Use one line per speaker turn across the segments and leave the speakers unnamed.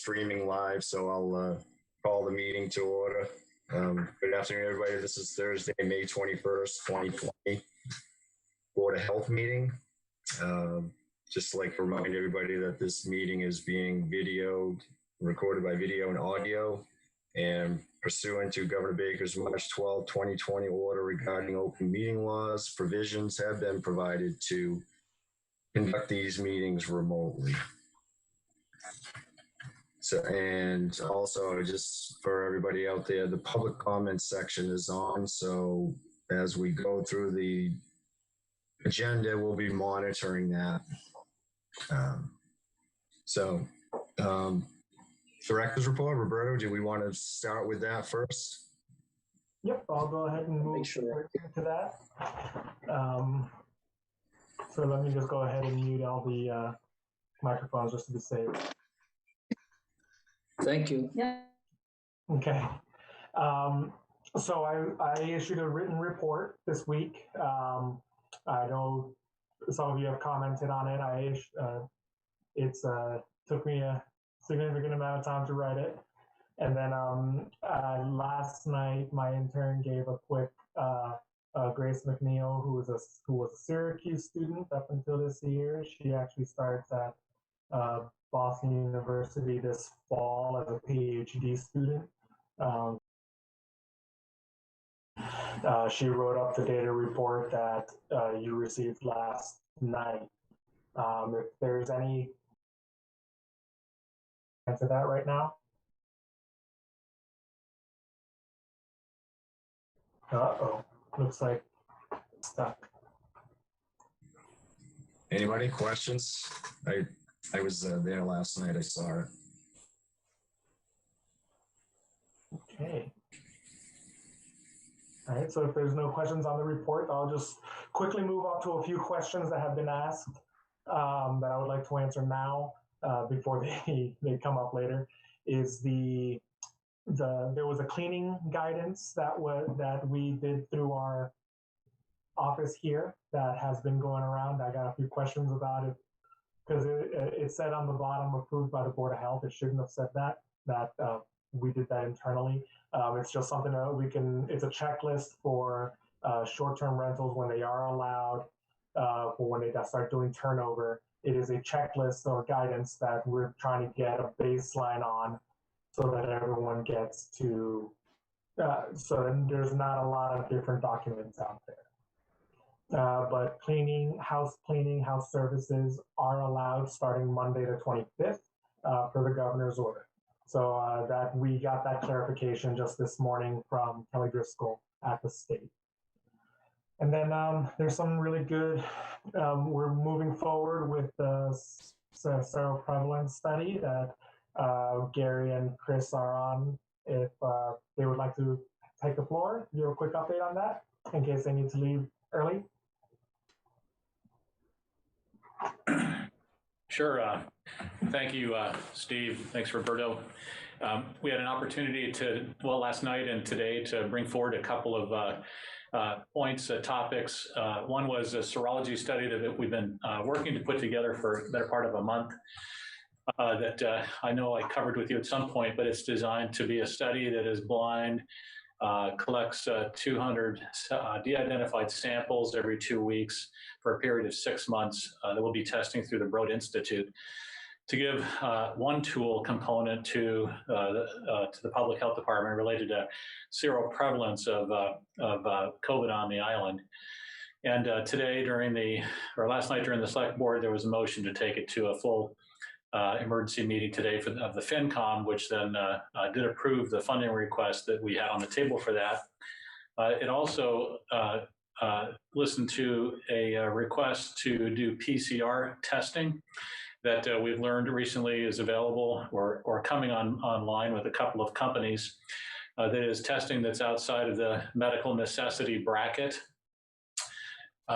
streaming live, so I'll call the meeting to order. Good afternoon, everybody. This is Thursday, May 21st, 2020, Board of Health meeting. Just like to remind everybody that this meeting is being videoed, recorded by video and audio, and pursuant to Governor Baker's March 12, 2020 order regarding open meeting laws, provisions have been provided to conduct these meetings remotely. So, and also just for everybody out there, the public comment section is on. So as we go through the agenda, we'll be monitoring that. Director's report, Roberto, do we want to start with that first?
Yep, I'll go ahead and move into that. So let me just go ahead and mute all the microphones just to be safe.
Thank you.
Yeah.
Okay. So I issued a written report this week. I know some of you have commented on it. It's took me a significant amount of time to write it. And then last night, my intern gave a quick, Grace McNeil, who was a Syracuse student up until this year. She actually starts at Boston University this fall as a PhD student. She wrote up the data report that you received last night. If there's any answer that right now. Uh-oh, looks like stuck.
Anybody, questions? I was there last night, I saw it.
Okay. All right, so if there's no questions on the report, I'll just quickly move on to a few questions that have been asked that I would like to answer now before they come up later. Is there was a cleaning guidance that we did through our office here that has been going around. I got a few questions about it because it said on the bottom approved by the Board of Health. It shouldn't have said that we did that internally. It's just something that it's a checklist for short-term rentals when they are allowed, for when they start doing turnover. It is a checklist or guidance that we're trying to get a baseline on so that everyone gets to, so that there's not a lot of different documents out there. But house services are allowed starting Monday the 25th per the governor's order. So that we got that clarification just this morning from Kelly Driscoll at the state. And then there's some really good, we're moving forward with the seroprevalence study that Gary and Chris are on. If they would like to take the floor, give a quick update on that in case they need to leave early.
Sure. Thank you, Steve. Thanks, Roberto. We had an opportunity last night and today to bring forward a couple of points, topics. One was a serology study that we've been working to put together for the better part of a month that I know I covered with you at some point, but it's designed to be a study that is blind, collects 200 de-identified samples every 2 weeks for a period of 6 months that we'll be testing through the Broad Institute to give one tool component to the public health department related to seroprevalence of COVID on the island. And last night during the select board, there was a motion to take it to a full emergency meeting today of the FinCom, which then did approve the funding request that we had on the table for that. It also listened to a request to do PCR testing that we've learned recently is available or coming online with a couple of companies. That is testing that's outside of the medical necessity bracket.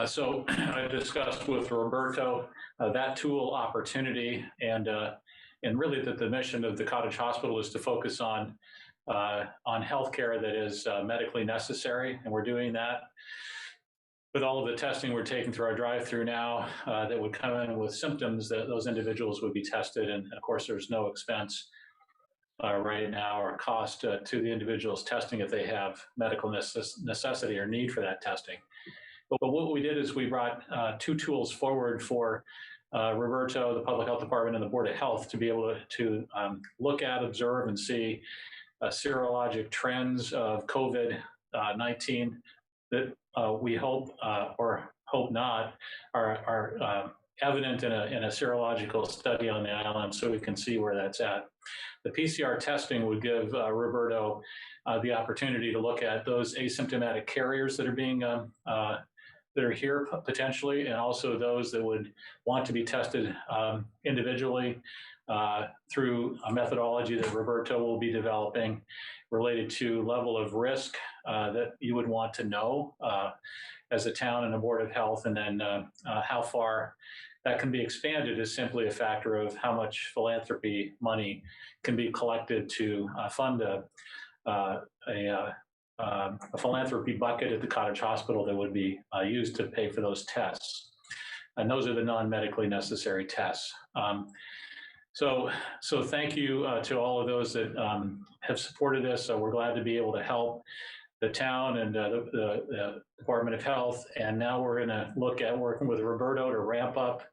So I discussed with Roberto that tool opportunity and really that the mission of the Cottage Hospital is to focus on healthcare that is medically necessary, and we're doing that. With all of the testing we're taking through our drive-through now that would come in with symptoms, that those individuals would be tested, and of course there's no expense right now, or cost to the individuals testing if they have medical necessity or need for that testing. But what we did is we brought two tools forward for Roberto, the Public Health Department, and the Board of Health to be able to look at, observe, and see serologic trends of COVID-19 that we hope or hope not are evident in a serological study on the island, so we can see where that's at. The PCR testing would give Roberto the opportunity to look at those asymptomatic carriers that are being that are here potentially, and also those that would want to be tested individually through a methodology that Roberto will be developing related to level of risk that you would want to know as a town and a Board of Health, and then how far that can be expanded is simply a factor of how much philanthropy money can be collected to fund a philanthropy bucket at the Cottage Hospital that would be used to pay for those tests. And those are the non-medically necessary tests. So thank you to all of those that have supported this. So we're glad to be able to help the town and the Department of Health. And now we're going to look at working with Roberto to ramp up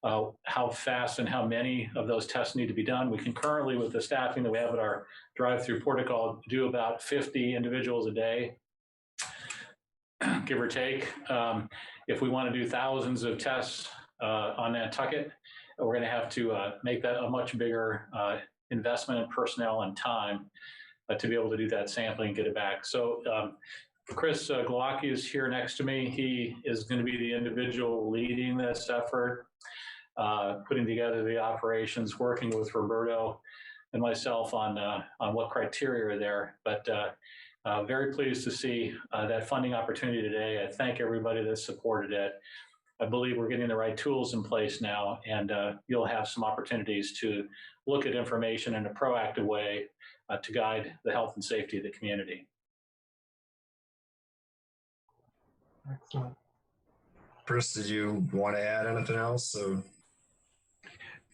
how fast and how many of those tests need to be done. We can currently, with the staffing that we have at our drive-through protocol, do about 50 individuals a day, give or take. If we want to do thousands of tests on Nantucket, we're going to have to make that a much bigger investment in personnel and time to be able to do that sampling and get it back. So Chris Glowacki is here next to me. He is going to be the individual leading this effort, putting together the operations, working with Roberto and myself on what criteria are there. But very pleased to see that funding opportunity today. I thank everybody that supported it. I believe we're getting the right tools in place now, and you'll have some opportunities to look at information in a proactive way to guide the health and safety of the community.
Excellent.
Chris, did you want to add anything else? So.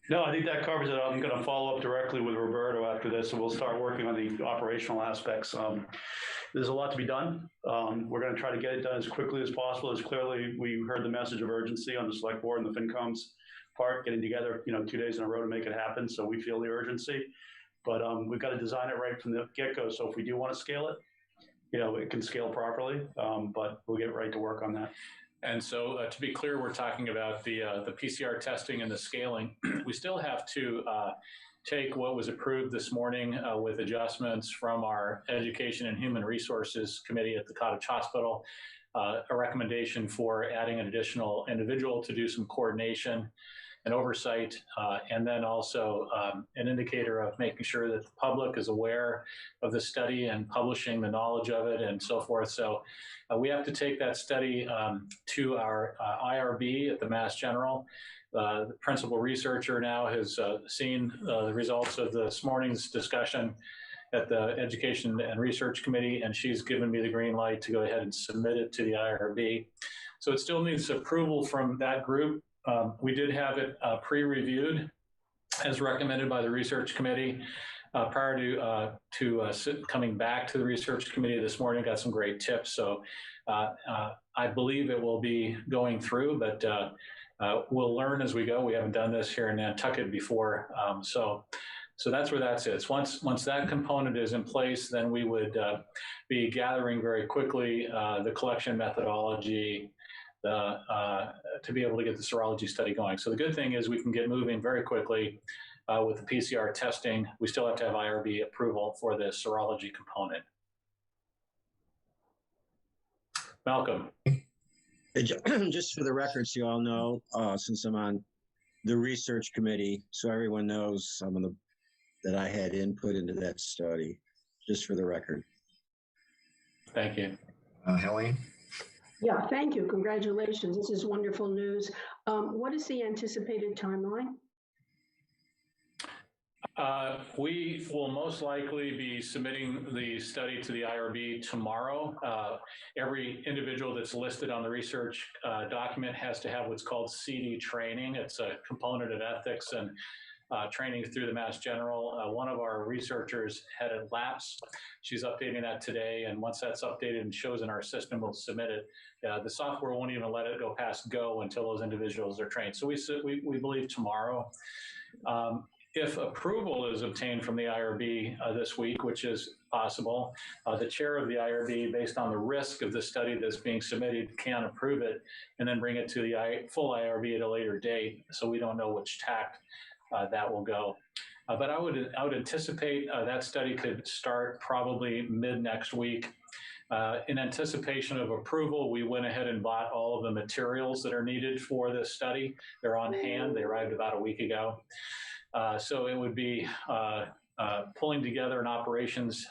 No, I think that covers it. I'm going to follow up directly with Roberto after this, and we'll start working on the operational aspects. There's a lot to be done. We're going to try to get it done as quickly as possible. As clearly, we heard the message of urgency on the select board and the FinCom's part, getting together, 2 days in a row to make it happen. So we feel the urgency, but we've got to design it right from the get-go. So if we do want to scale it, it can scale properly, but we'll get right to work on that.
And so to be clear, we're talking about the PCR testing and the scaling. We still have to take what was approved this morning with adjustments from our Education and Human Resources Committee at the Cottage Hospital, a recommendation for adding an additional individual to do some coordination and oversight, and then also an indicator of making sure that the public is aware of the study and publishing the knowledge of it and so forth. So we have to take that study to our IRB at the Mass General. The principal researcher now has seen the results of this morning's discussion at the Education and Research Committee, and she's given me the green light to go ahead and submit it to the IRB. So it still needs approval from that group. We did have it pre-reviewed as recommended by the Research Committee prior to coming back to the Research Committee this morning. Got some great tips. So I believe it will be going through, but we'll learn as we go. We haven't done this here in Nantucket before. So that's where that sits. Once that component is in place, then we would be gathering very quickly the collection methodology, to be able to get the serology study going. So the good thing is we can get moving very quickly with the PCR testing. We still have to have IRB approval for the serology component. Malcolm.
Just for the record, so you all know, since I'm on the research committee, so everyone knows that I had input into that study, just for the record.
Thank you.
Helene?
Yeah, thank you. Congratulations. This is wonderful news. What is the anticipated timeline?
We will most likely be submitting the study to the IRB tomorrow. Every individual that's listed on the research document has to have what's called CD training. It's a component of ethics and training through the Mass General. One of our researchers had a lapse. She's updating that today, and once that's updated and shows in our system, we'll submit it. The software won't even let it go past go until those individuals are trained. So we believe tomorrow. If approval is obtained from the IRB this week, which is possible, the chair of the IRB, based on the risk of the study that's being submitted, can approve it and then bring it to the full IRB at a later date. So we don't know which tact that will go. But I would anticipate that study could start probably mid next week. In anticipation of approval, we went ahead and bought all of the materials that are needed for this study. They're on hand. They arrived about a week ago. So it would be pulling together an operations,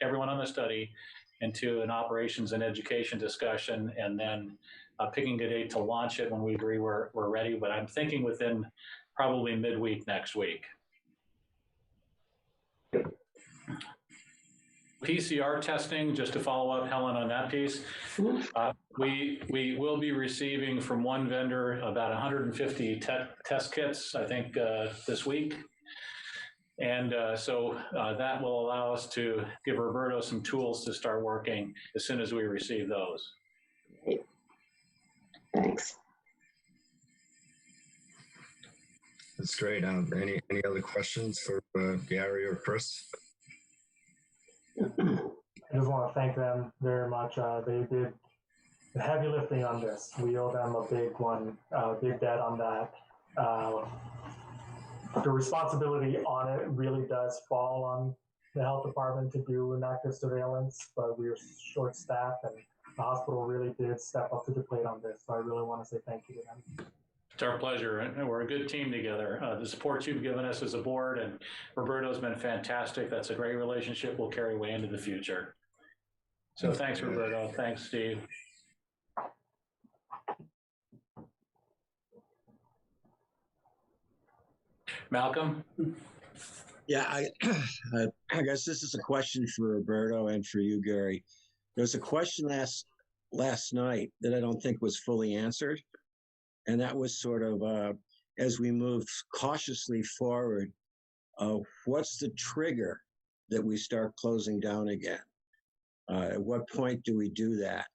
everyone on the study into an operations and education discussion, and then picking a date to launch it when we agree we're ready. But I'm thinking within probably midweek next week. PCR testing, just to follow up, Helen, on that piece. We will be receiving from one vendor about 150 test kits, I think, this week. And so that will allow us to give Roberto some tools to start working as soon as we receive those.
Thanks.
That's great. Any other questions for Gary or Chris?
I just want to thank them very much. They did the heavy lifting on this. We owe them a big one, big debt on that. The responsibility on it really does fall on the health department to do an active surveillance, but we were short-staffed, and the hospital really did step up to the plate on this. So I really want to say thank you to them.
It's our pleasure, and we're a good team together. The support you've given us as a board, and Roberto's been fantastic. That's a great relationship we'll carry way into the future. So thanks, Roberto. Thanks, Steve. Malcolm?
Yeah, I guess this is a question for Roberto and for you, Gary. There was a question last night that I don't think was fully answered. And that was sort of, as we move cautiously forward, what's the trigger that we start closing down again? At what point do we do that?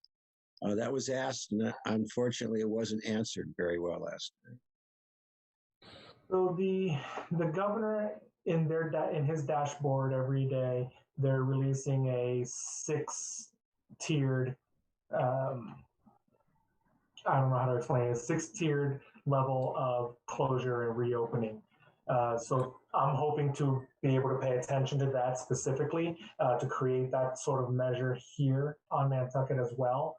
That was asked, and unfortunately, it wasn't answered very well last night.
So the governor in his dashboard every day, they're releasing a 6-tiered. I don't know how to explain it. 6-tiered level of closure and reopening. So I'm hoping to be able to pay attention to that specifically to create that sort of measure here on Nantucket as well.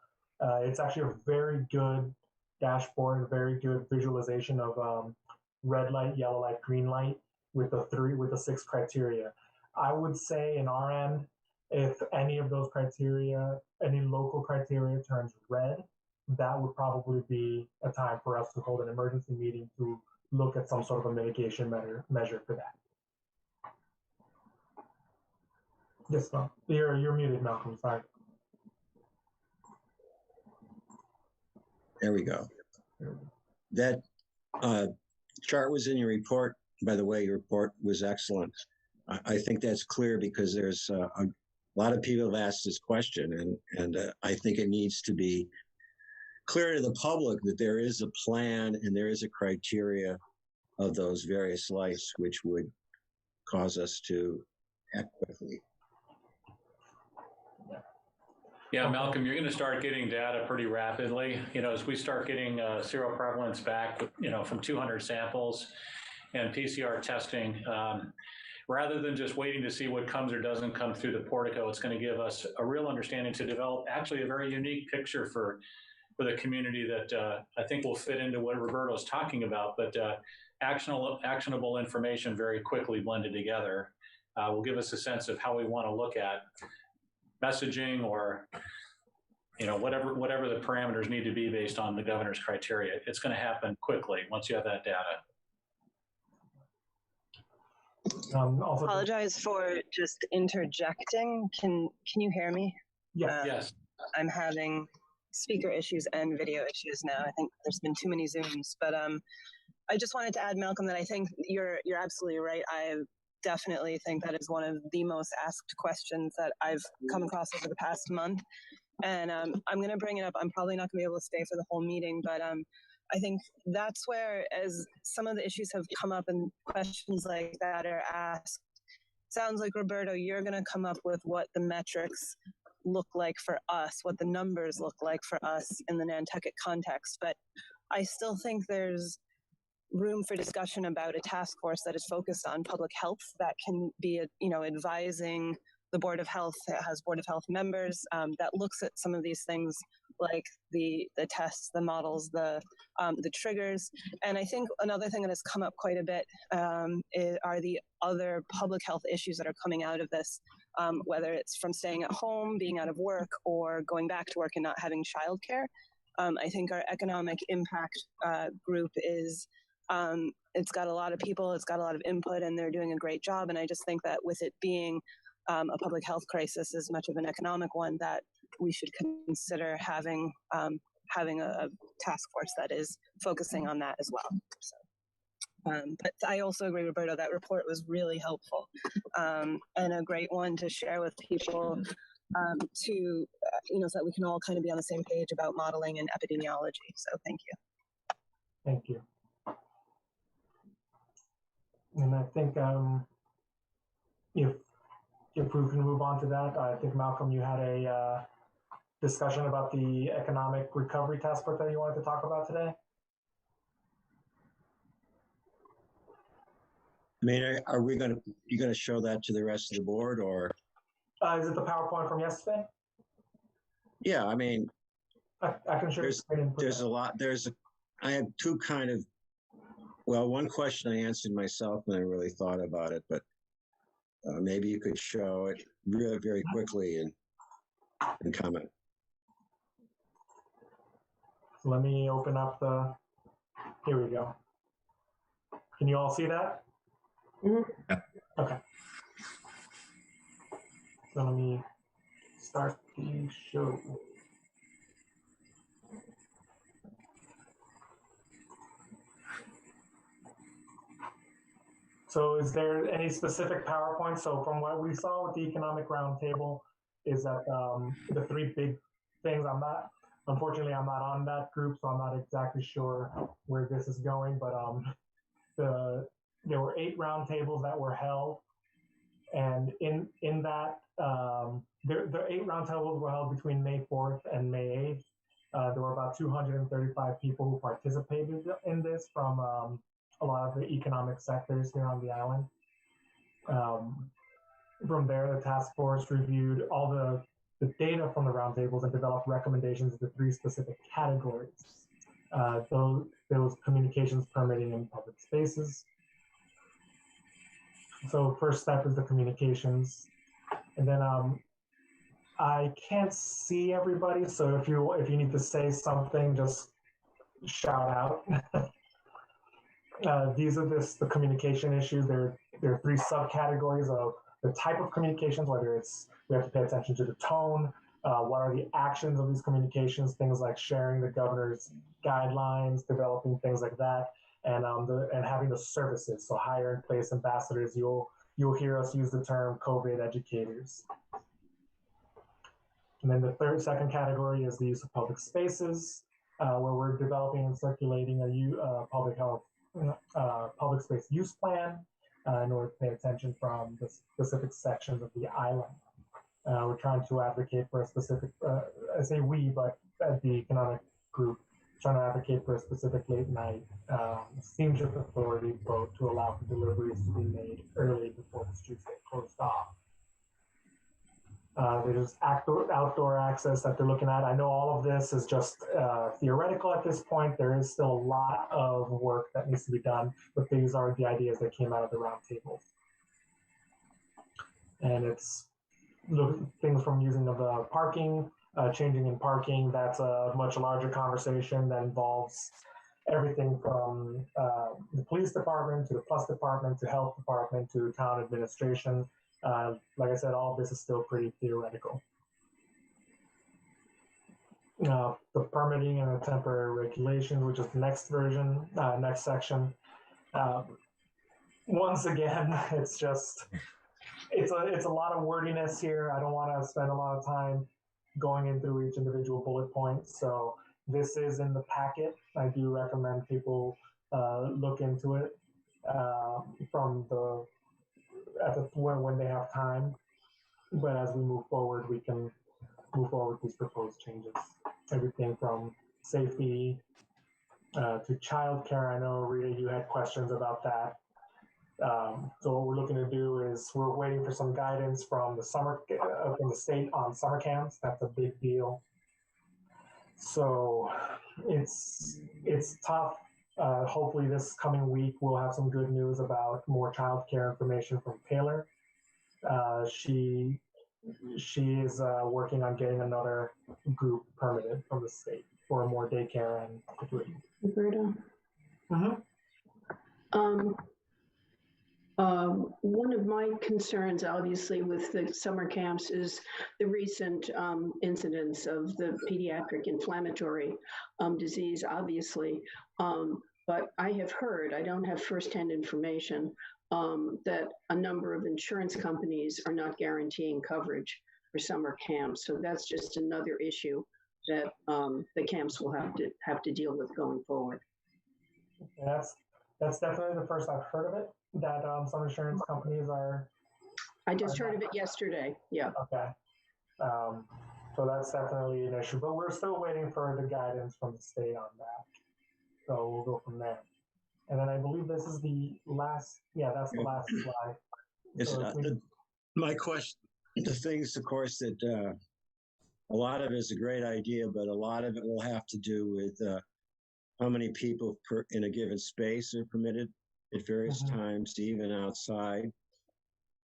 It's actually a very good dashboard, a very good visualization of red light, yellow light, green light with the 6 criteria. I would say in our end, if any of those criteria, any local criteria turns red, that would probably be a time for us to hold an emergency meeting to look at some sort of a mitigation measure for that. Yes, Malcolm. You're muted, Malcolm. Sorry.
There we go. That chart was in your report. By the way, your report was excellent. I think that's clear because there's a lot of people have asked this question, and I think it needs to be clear to the public that there is a plan and there is a criteria of those various lights which would cause us to act quickly.
Yeah, Malcolm, you're going to start getting data pretty rapidly. As we start getting seroprevalence back, from 200 samples and PCR testing, rather than just waiting to see what comes or doesn't come through the portico, it's going to give us a real understanding to develop actually a very unique picture for the community that I think will fit into what Roberto's talking about, but actionable information very quickly blended together will give us a sense of how we want to look at messaging or whatever the parameters need to be based on the governor's criteria. It's going to happen quickly once you have that data.
Also,
apologize for just interjecting. Can you hear me?
Yes.
Yes.
I'm having speaker issues and video issues now. I think there's been too many Zooms, but I just wanted to add, Malcolm, that I think you're absolutely right. I definitely think that is one of the most asked questions that I've come across over the past month. And I'm going to bring it up. I'm probably not going to be able to stay for the whole meeting, but I think that's where, as some of the issues have come up and questions like that are asked, sounds like, Roberto, you're going to come up with what the metrics look like for us, what the numbers look like for us in the Nantucket context. But I still think there's room for discussion about a task force that is focused on public health that can be, advising the Board of Health, that has Board of Health members, that looks at some of these things like the tests, the models, the triggers. And I think another thing that has come up quite a bit are the other public health issues that are coming out of this, whether it's from staying at home, being out of work, or going back to work and not having childcare. I think our economic impact group is, it's got a lot of people, it's got a lot of input, and they're doing a great job. And I just think that with it being a public health crisis as much of an economic one, that we should consider having a task force that is focusing on that as well. So, but I also agree, Roberto, that report was really helpful and a great one to share with people so that we can all kind of be on the same page about modeling and epidemiology. So thank you.
Thank you. And I think if we can move on to that, I think, Malcolm, you had a discussion about the economic recovery task force that you wanted to talk about today.
I mean, you going to show that to the rest of the board, or?
Is it the PowerPoint from yesterday?
Yeah, I mean,
I can show you.
There's a lot. I have two kind of, well, one question I answered myself and I really thought about it, but maybe you could show it really very quickly and comment.
So let me open up here we go. Can you all see that?
Yeah.
Okay. So let me start the show. So is there any specific PowerPoint? So from what we saw with the economic roundtable is that the three big things, unfortunately I'm not on that group, so I'm not exactly sure where this is going, but there were 8 roundtables that were held. And in that, the 8 roundtables were held between May 4th and May 8th. There were about 235 people who participated in this from a lot of the economic sectors here on the island. From there, the task force reviewed all the data from the roundtables and developed recommendations to 3 specific categories. Those communications, permitting, and public spaces. So first step is the communications. And then I can't see everybody, so if you need to say something, just shout out. These are the communication issues. There are 3 subcategories of the type of communications, whether it's, we have to pay attention to the tone, what are the actions of these communications, things like sharing the governor's guidelines, developing things like that, and having the services. So hire and place ambassadors. You'll hear us use the term COVID educators. And then the second category is the use of public spaces, where we're developing and circulating a public health public space use plan in order to pay attention from the specific sections of the island. We're trying to advocate for a specific, I say we, but at the economic group, trying to advocate for a specific late night steamship authority vote to allow for deliveries to be made early before the streets get closed off. There's outdoor access that they're looking at. I know all of this is just theoretical at this point. There is still a lot of work that needs to be done, but these are the ideas that came out of the roundtable. And it's things from using of the parking, changing in parking. That's a much larger conversation that involves everything from the police department to the plus department to health department to town administration. Like I said, all of this is still pretty theoretical. The permitting and the temporary regulations, which is the next version, next section. Once again, it's a lot of wordiness here. I don't want to spend a lot of time going in through each individual bullet point. So this is in the packet. I do recommend people look into it when they have time. But as we move forward, we can move forward with these proposed changes. Everything from safety to childcare. I know, Rita, you had questions about that. So what we're looking to do is we're waiting for some guidance from the state on summer camps. That's a big deal. So it's tough. Hopefully this coming week we'll have some good news about more childcare information from Taylor. She is working on getting another group permitted from the state for more daycare and tutoring.
Roberto? One of my concerns, obviously, with the summer camps is the recent incidence of the pediatric inflammatory disease, obviously. But I have heard, I don't have firsthand information, that a number of insurance companies are not guaranteeing coverage for summer camps. So that's just another issue that the camps will have to deal with going forward.
That's definitely the first I've heard of it, that some insurance companies are.
I just heard of it yesterday. Yeah.
Okay. So that's definitely an issue, but we're still waiting for the guidance from the state on that. So we'll go from there. And then I believe this is the last. Yeah, that's the last slide. So
my question, the things, of course, that a lot of it is a great idea, but a lot of it will have to do with how many people in a given space are permitted at various times, even outside.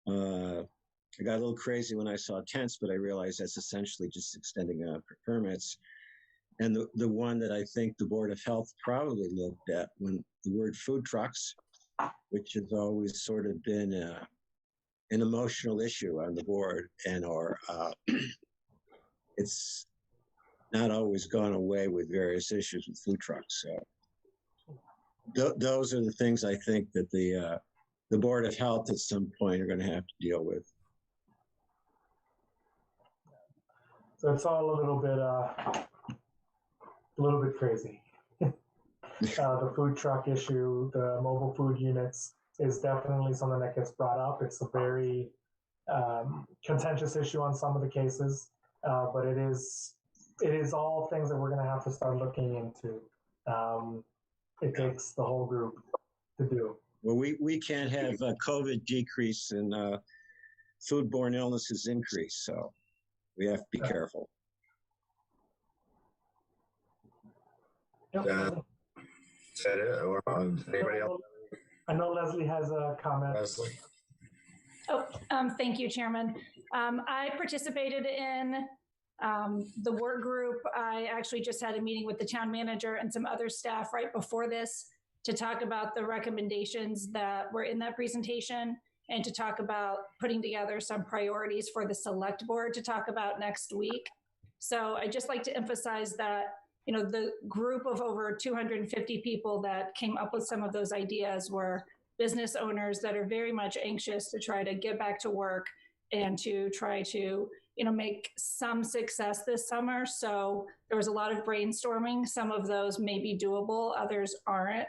I got a little crazy when I saw tents, but I realized that's essentially just extending for permits. And the one that I think the Board of Health probably looked at, when the word food trucks, which has always sort of been an emotional issue on the board, or it's not always gone away with various issues with food trucks. So those are the things I think that the Board of Health at some point are going to have to deal with.
So it's all a little bit crazy. The food truck issue, the mobile food units, is definitely something that gets brought up. It's a very contentious issue on some of the cases, but it is all things that we're going to have to start looking into. It takes the whole group to do.
Well, we can't have COVID decrease and foodborne illnesses increase, so we have to be careful.
Yep.
Is that it, or anybody else?
I know Leslie has a comment.
Leslie?
Oh, thank you, Chairman. I participated in the work group. I actually just had a meeting with the town manager and some other staff right before this to talk about the recommendations that were in that presentation and to talk about putting together some priorities for the select board to talk about next week. So I'd just like to emphasize that, you know, the group of over 250 people that came up with some of those ideas were business owners that are very much anxious to try to get back to work and to try to, you know, make some success this summer. So there was a lot of brainstorming. Some of those may be doable, others aren't.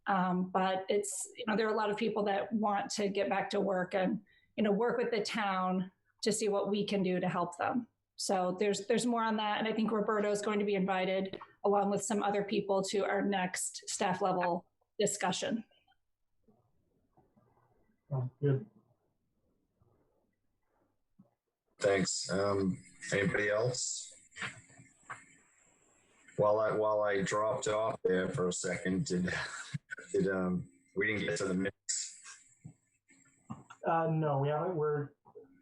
But it's, you know, there are a lot of people that want to get back to work and, you know, work with the town to see what we can do to help them. So there's more on that. And I think Roberto is going to be invited along with some other people to our next staff level discussion.
Good.
Thanks. Anybody else? While I dropped off there for a second, did we didn't get to the mix?
No, we haven't.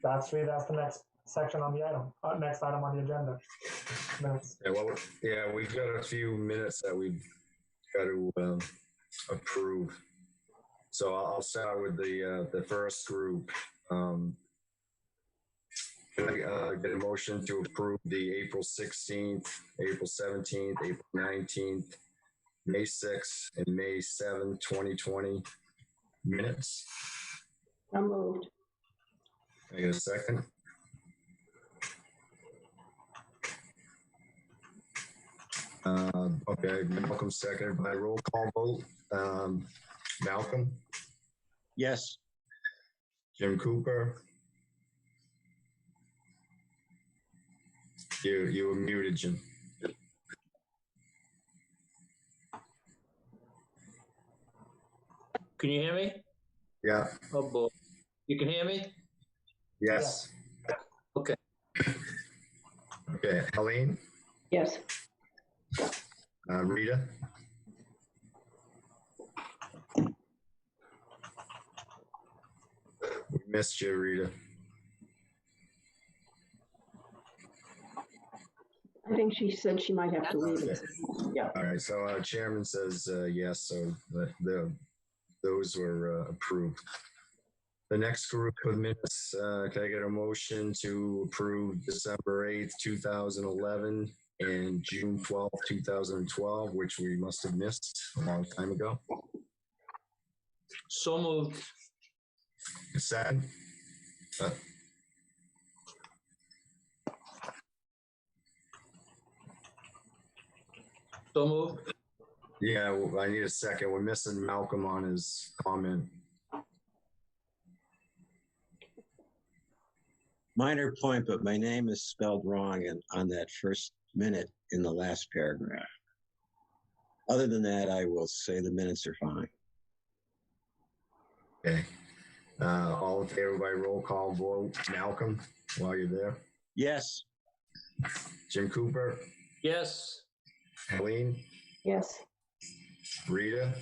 That's the next section on the item. Next item on the agenda.
Yeah, we've got a few minutes that we've got to approve. So I'll start with the first group. Can I get a motion to approve the April 16th, April 17th, April 19th, May 6th, and May 7th, 2020 minutes.
So moved.
Can I get a second? Okay, Malcolm seconded by roll call vote. Malcolm,
Yes.
Jim Cooper. You were muted, Jim.
Can you hear me?
Yeah.
Oh boy. You can hear me?
Yes.
Okay.
Okay, Helene,
Yes.
Rita, we missed you, Rita.
I think she said she might have to leave.
Okay.
Yeah.
All right, so our chairman says yes, so those were approved. The next group of minutes, can I get a motion to approve December 8th, 2011 and June 12th, 2012, which we must have missed a long time ago?
So moved.
Second?
So moved.
Yeah, well, I need a second. We're missing Malcolm on his comment.
Minor point, but my name is spelled wrong on that first minute in the last paragraph. Other than that, I will say the minutes are fine.
Okay. All in favor by roll call vote. Malcolm, while you're there.
Yes.
Jim Cooper,
Yes.
Helene,
Yes.
Rita.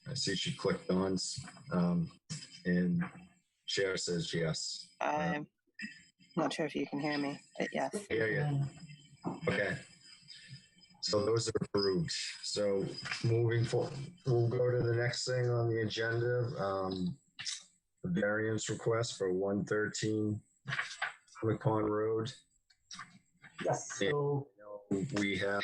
I see she clicked on, and Chair says yes.
I'm not sure if you can hear me, but yes.
Yeah. Okay. So those are approved. So moving forward, we'll go to the next thing on the agenda. The variance request for 113 Macon Road.
Yes. So
We have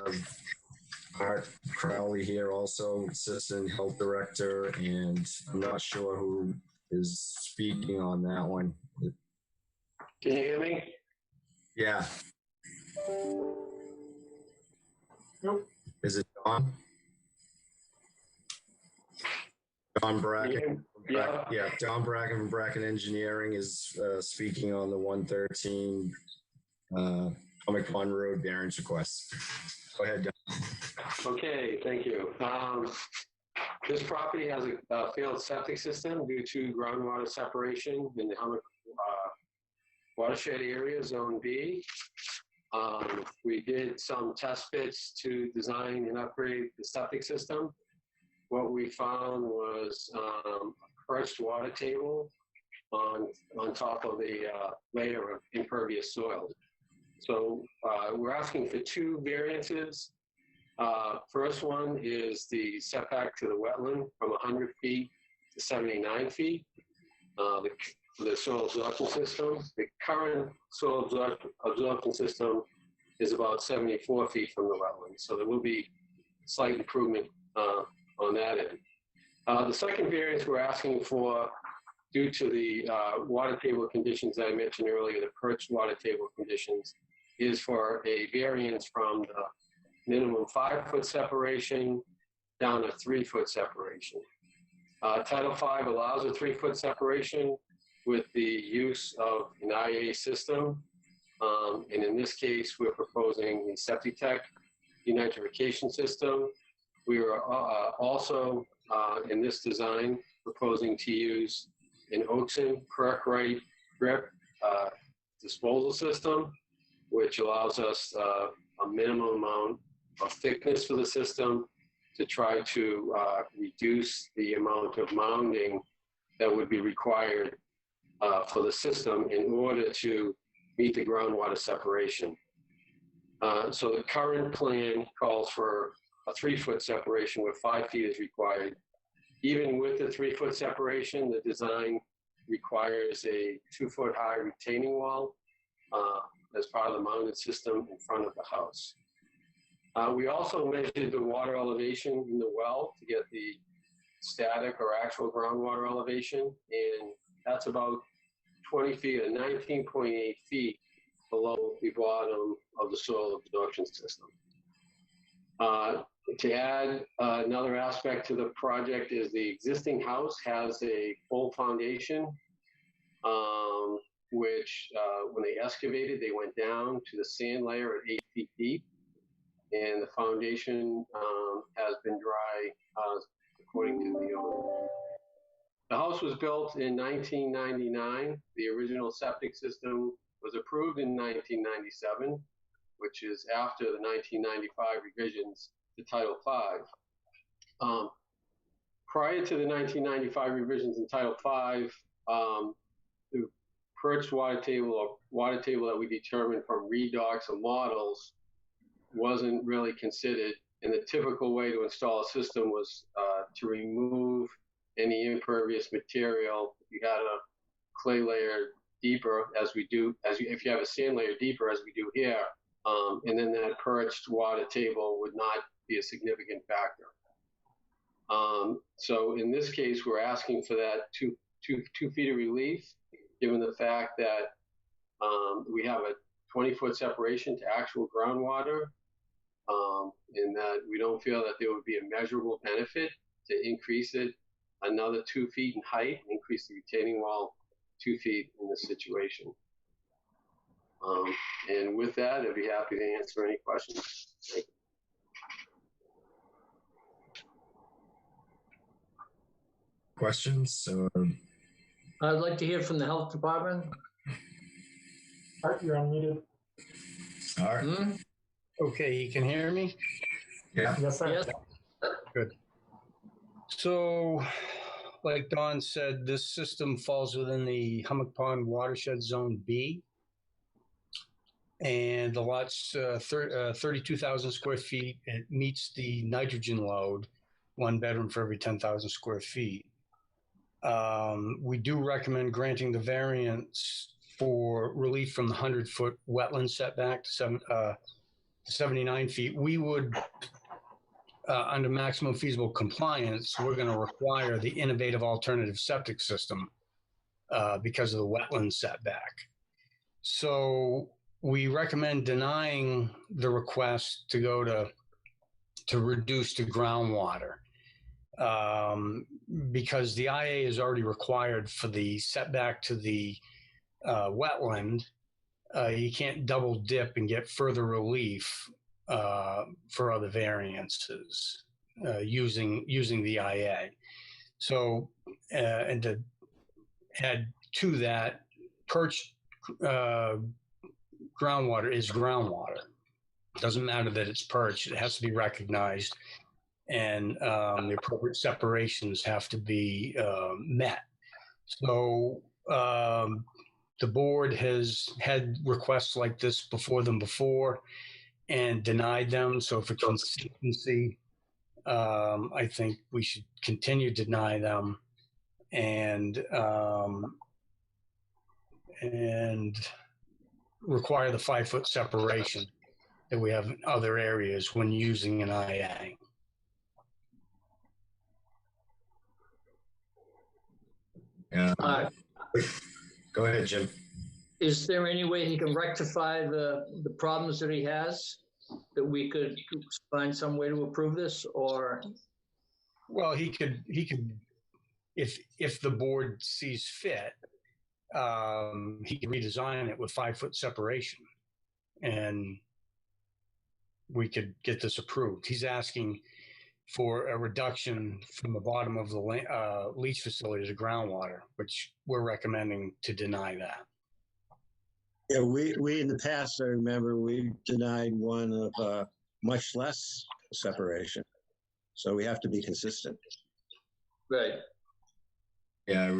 Art Crowley here also, Assistant Health Director, and I'm not sure who is speaking on that one.
Can you hear me?
Yeah.
Nope.
Is it Don? Don Bracken.
Yeah.
Yeah, Don Bracken from Bracken Engineering is speaking on the 113 Comic Con Road variance request. Go ahead, Don.
Okay, thank you. This property has a failed septic system due to groundwater separation in the Hummock watershed area, Zone B. We did some test bits to design and upgrade the septic system. What we found was a perched water table on top of a layer of impervious soil. So we're asking for two variances. First one is the setback to the wetland from 100 feet to 79 feet. The soil absorption system. The current soil absorption system is about 74 feet from the wetland. So there will be slight improvement on that end. The second variance we're asking for, due to the water table conditions that I mentioned earlier, the perched water table conditions, is for a variance from the minimum 5-foot separation down to 3-foot separation. Title V allows a 3-foot separation with the use of an IA system. And in this case, we're proposing the Septitech denitrification system. We are also, in this design, proposing to use an Oakson Perk-Right grip disposal system, which allows us a minimum amount of thickness for the system to try to reduce the amount of mounding that would be required for the system in order to meet the groundwater separation. So the current plan calls for a 3-foot separation where 5 feet is required. Even with the 3-foot separation, the design requires a 2-foot high retaining wall as part of the mounted system in front of the house. We also measured the water elevation in the well to get the static or actual groundwater elevation, and that's about 20 feet or 19.8 feet below the bottom of the soil absorption system. To add another aspect to the project is the existing house has a full foundation, which when they excavated, they went down to the sand layer at 8 feet deep, and the foundation has been dry according to the owner. The house was built in 1999. The original septic system was approved in 1997, which is after the 1995 revisions to Title V. Prior to the 1995 revisions in Title V, the perched water table or water table that we determined from redocs or models wasn't really considered. And the typical way to install a system was to remove any impervious material. You had a clay layer deeper, as we do, if you have a sand layer deeper, as we do here, and then that perched water table would not be a significant factor. So in this case, we're asking for that two feet of relief, given the fact that we have a 20-foot separation to actual groundwater, and that we don't feel that there would be a measurable benefit to increase it another 2 feet in height, increase the retaining wall 2 feet in this situation. And with that, I'd be happy to answer any questions. Thank you.
Questions?
I'd like to hear from the health department.
Art, you're unmuted.
All right.
Hmm?
Okay, you can hear me?
Yeah.
Yes, sir.
Yes.
Good. So, like Don said, this system falls within the Hummock Pond Watershed Zone B. And the lot's 32,000 square feet. It meets the nitrogen load, 1 bedroom for every 10,000 square feet. We do recommend granting the variance for relief from the 100-foot wetland setback to 79 feet. We would, under maximum feasible compliance, we're going to require the innovative alternative septic system because of the wetland setback. So we recommend denying the request to go to reduce to groundwater. Because the IA is already required for the setback to the wetland. You can't double dip and get further relief for other variances using the IA. So, and to add to that, perched groundwater is groundwater. It doesn't matter that it's perched, it has to be recognized, and the appropriate separations have to be met. So the board has had requests like this before them before and denied them. So for consistency, I think we should continue to deny them and require the 5-foot separation that we have in other areas when using an IA.
Go ahead, Jim.
Is there any way he can rectify the problems that he has, that we could find some way to approve this, or?
Well, he could, if the board sees fit, he could redesign it with 5-foot separation, and we could get this approved. He's asking for a reduction from the bottom of the leach facility to groundwater, which we're recommending to deny that.
Yeah, we in the past, I remember we denied one of much less separation. So we have to be consistent.
Right.
Yeah,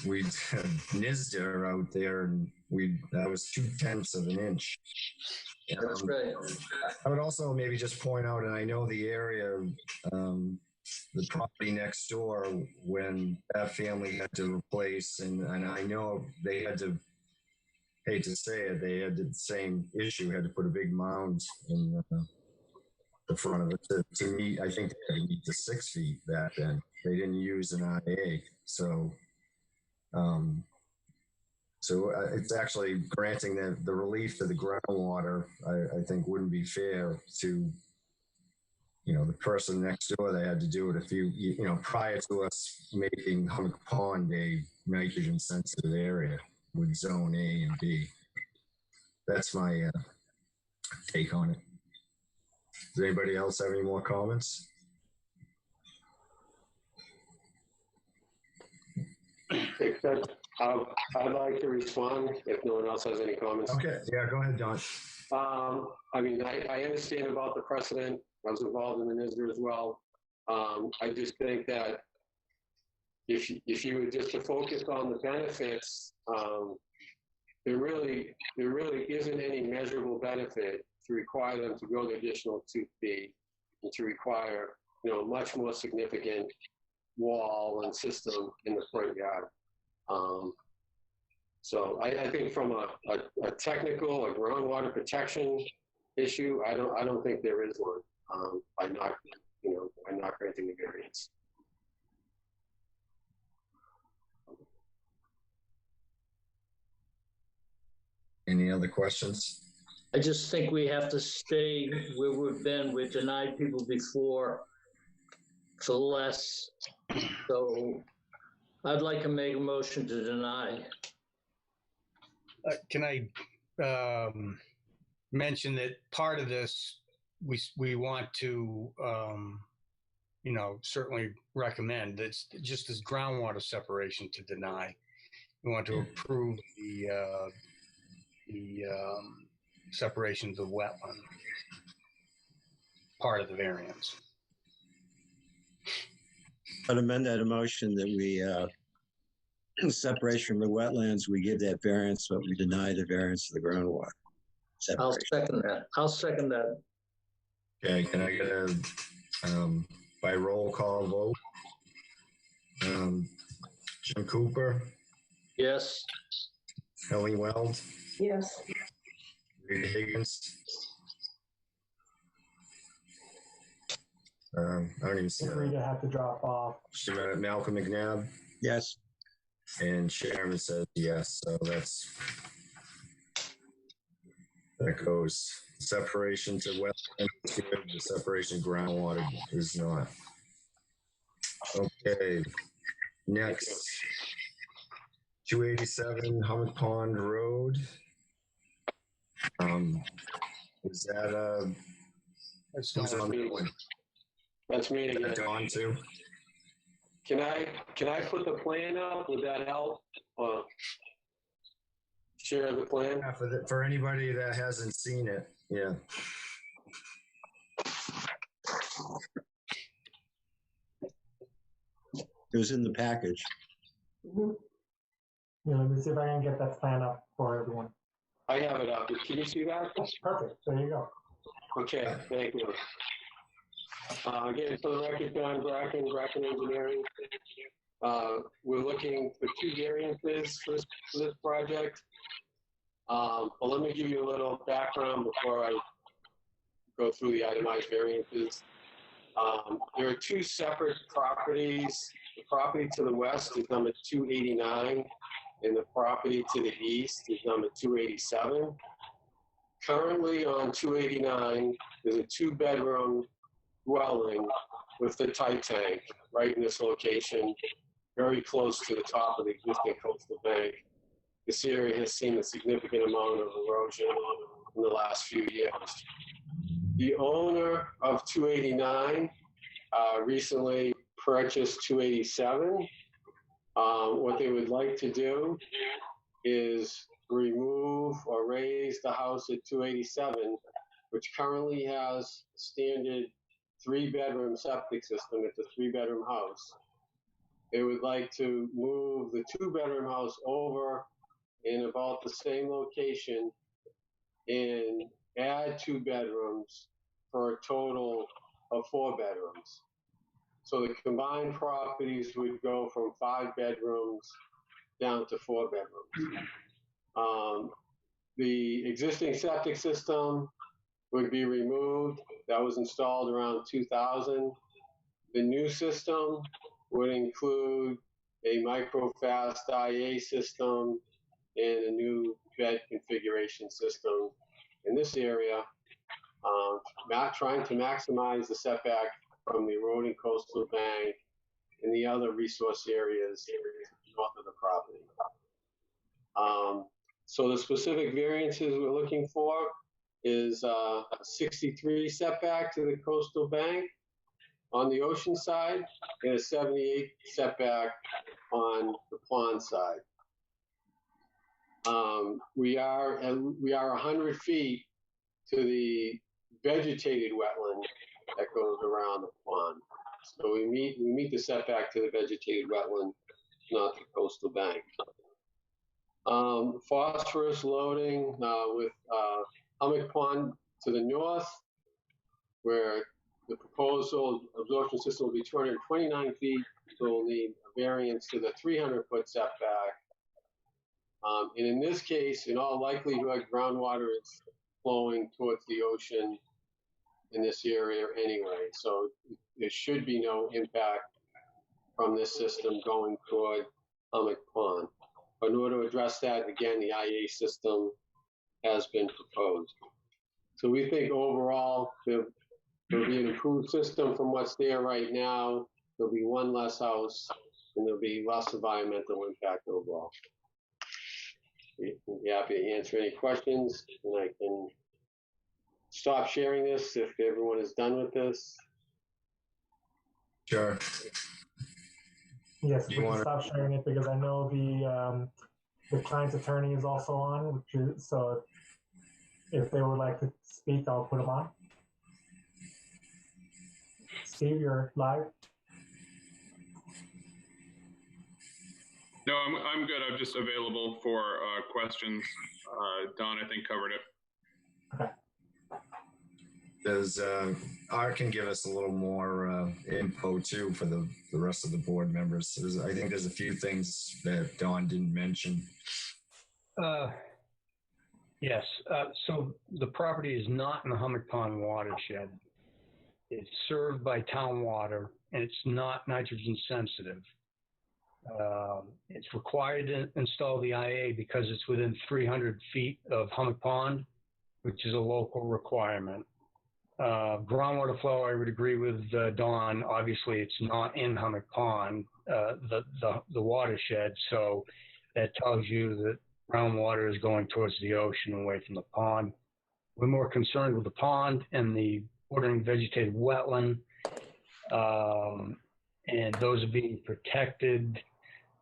we NISDA out there, and that was 0.2 of an inch.
That's right.
I would also maybe just point out, and I know the area, the property next door, when that family had to replace, and I know they had to, hate to say it, they had the same issue, had to put a big mound in the front of it to meet. I think they had to meet the 6 feet back then. They didn't use an IA, so it's actually granting the relief to the groundwater. I think wouldn't be fair to, you know, the person next door. They had to do it a few, you know, prior to us making Hummock Pond a nitrogen sensitive area with zone A and B. That's my take on it. Does anybody else have any more comments?
Except I'd like to respond if no one else has any comments.
Okay, yeah, go ahead, Don.
I mean, I understand about the precedent. I was involved in the NISDR as well. I just think that if you were just to focus on the benefits, there really isn't any measurable benefit to require them to go the additional 2 feet and to require, you know, a much more significant wall and system in the front yard. So I think from a technical, a groundwater protection issue, I don't think there is one by not granting the variance.
Any other questions?
I just think we have to stay where we've been. We've denied people before for less. So I'd like to make a motion to deny.
Can I mention that part of this, we want to, you know, certainly recommend that's just this groundwater separation to deny. We want to approve the separation of the wetland part of the variance.
I'd amend that motion that we separation from the wetlands, we give that variance, but we deny the variance of the groundwater
I'll
separation.
second that.
Okay, can I get a by roll call vote? Jim Cooper,
Yes.
Helen Weld,
Yes.
Rita Higgins. I don't even see
Rita had to drop off.
Malcolm McNabb,
Yes.
and Sharon says yes. So that goes. Separation to wetlands is good. The separation groundwater is not. Okay. Next, 287 Hummock Pond Road. Is that who's on the one?
That's me again.
Dawn too.
Can I put the plan up? Would that help? Share the plan?
Yeah, for anybody that hasn't seen it, yeah.
It was in the package.
Yeah, let me see if I can get that plan up for everyone.
I have it up. Can you see that?
Perfect. There you go.
Okay, thank you. Again, for the record, John Bracken Engineering. We're looking for 2 variances for this project. But let me give you a little background before I go through the itemized variances. There are 2 separate properties. The property to the west is number 289, and the property to the east is number 287. Currently on 289, there's a 2-bedroom dwelling with the tight tank right in this location, very close to the top of the existing coastal bank. This area has seen a significant amount of erosion in the last few years. The owner of 289 recently purchased 287. What they would like to do is remove or raise the house at 287, which currently has a standard 3-bedroom septic system. It's a 3-bedroom house. They would like to move the 2-bedroom house over in about the same location and add 2 bedrooms for a total of 4 bedrooms. So the combined properties would go from 5 bedrooms down to 4 bedrooms. The existing septic system would be removed. That was installed around 2000. The new system would include a microfast IA system and a new bed configuration system in this area, trying to maximize the setback from the eroding coastal bank and the other resource areas north of the property. So the specific variances we're looking for is a 63 setback to the coastal bank on the ocean side and a 78 setback on the pond side. We are 100 feet to the vegetated wetland that goes around the pond. So we meet the setback to the vegetated wetland, not the coastal bank. Phosphorus loading with Hummock Pond to the north, where the proposal absorption system will be 229 feet, so we'll need a variance to the 300-foot setback. And in this case, in all likelihood, groundwater is flowing towards the ocean in this area anyway, so there should be no impact from this system going toward Hummock Pond. But in order to address that, again, the IA system has been proposed. So we think overall there'll be an improved system from what's there right now. There'll be one less house, and there'll be less environmental impact overall. We'll be happy to answer any questions, and I can stop sharing this if everyone is done with this.
Sure.
Yes, we can stop sharing it because I know the client's attorney is also on, so if they would like to speak, I'll put them on. Steve, you're live.
No, I'm good. I'm just available for questions. Don, I think, covered it.
Okay.
Does Art can give us a little more info too for the rest of the board members? I think there's a few things that Don didn't mention.
Yes. So the property is not in the Hummock Pond watershed. It's served by town water, and it's not nitrogen sensitive. It's required to install the IA because it's within 300 feet of Hummock Pond, which is a local requirement. Groundwater flow, I would agree with Dawn. Obviously, it's not in Hummock Pond, the watershed, so that tells you that groundwater is going towards the ocean away from the pond. We're more concerned with the pond and the bordering vegetated wetland, and those are being protected.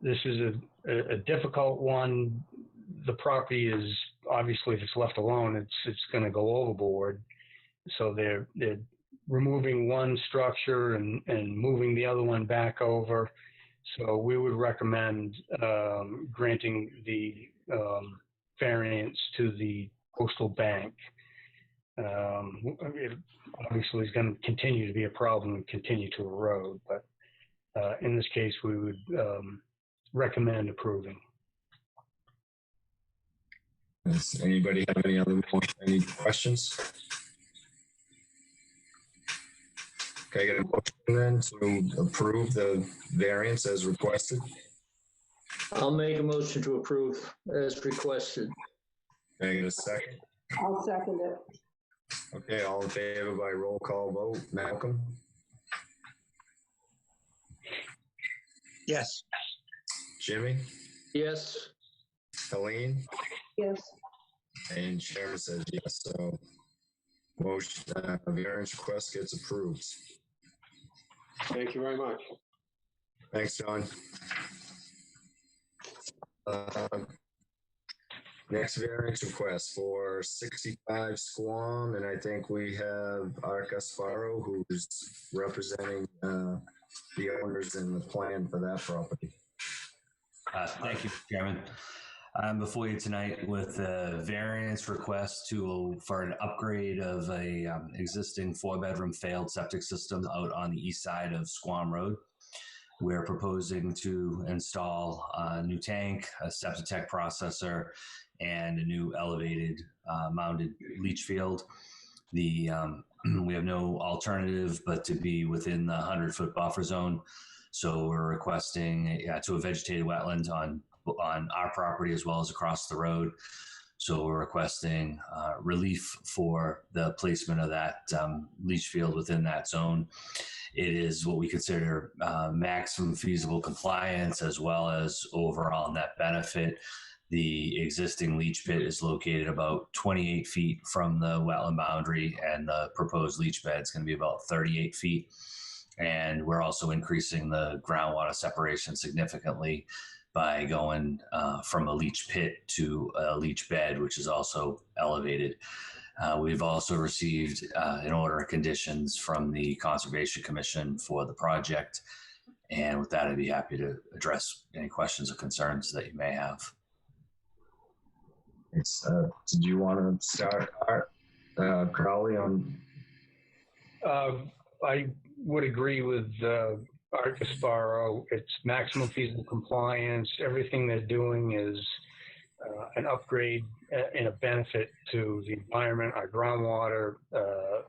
This is a difficult one. The property is obviously, if it's left alone, it's going to go overboard. So they're removing one structure and moving the other one back over. So we would recommend granting the variance to the coastal bank. It obviously is going to continue to be a problem and continue to erode, but in this case, we would recommend approving.
Does anybody have any questions? Can I get a motion then to approve the variance as requested?
I'll make a motion to approve as requested.
Can I get a second?
I'll second it.
Okay, all in favor by roll call vote. Malcolm?
Yes.
Jimmy?
Yes.
Helene?
Yes.
And Chairman says yes, so motion, variance request gets approved.
Thank you very much.
Thanks, John. Next variance request for 65 Squam, and I think we have Art Gasparo, who's representing the owners in the plan for that property.
Thank you, Chairman. I'm before you tonight with a variance request for an upgrade of a existing 4-bedroom failed septic system out on the east side of Squam Road. We're proposing to install a new tank, a Septitech processor, and a new elevated mounted leach field. The we have no alternative but to be within the 100-foot buffer zone. So we're requesting to a vegetated wetland on our property as well as across the road. So we're requesting relief for the placement of that leach field within that zone. It is what we consider maximum feasible compliance as well as overall net benefit. The existing leach pit is located about 28 feet from the wetland boundary, and the proposed leach bed is going to be about 38 feet. And we're also increasing the groundwater separation significantly by going from a leach pit to a leach bed, which is also elevated. We've also received an order of conditions from the Conservation Commission for the project. And with that, I'd be happy to address any questions or concerns that you may have.
Thanks. Did you want to start, Crowley, on?
I would agree with Art Gasparo. It's maximum feasible compliance. Everything they're doing is an upgrade and a benefit to the environment, our groundwater, the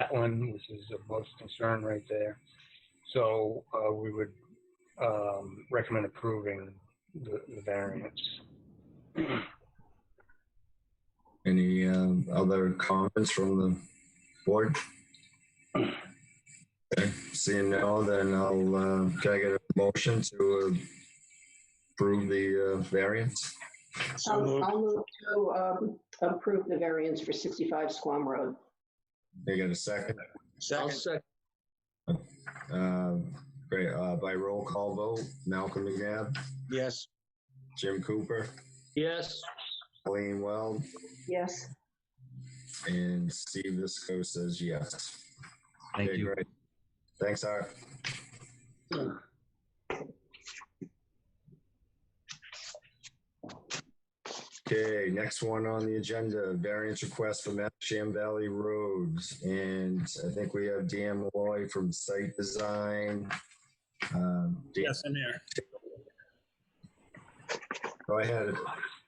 wetland, which is of most concern right there. So we would recommend approving the variance.
Any other comments from the board? Okay. Seeing no, then can I get a motion to approve the variance?
I'll move to approve the variance for 65 Squam Road.
Can I get a second?
I'll second.
Great. By roll call vote, Malcolm McNabb,
Yes.
Jim Cooper,
Yes.
Colleen Weld,
Yes.
and Steve Visco says yes.
Thank
Okay,
you.
great. Thanks, Art. Okay, next one on the agenda, variance request for Matcham Valley Roads. And I think we have Dan Malloy from Site Design.
Yes, I'm here.
Go ahead.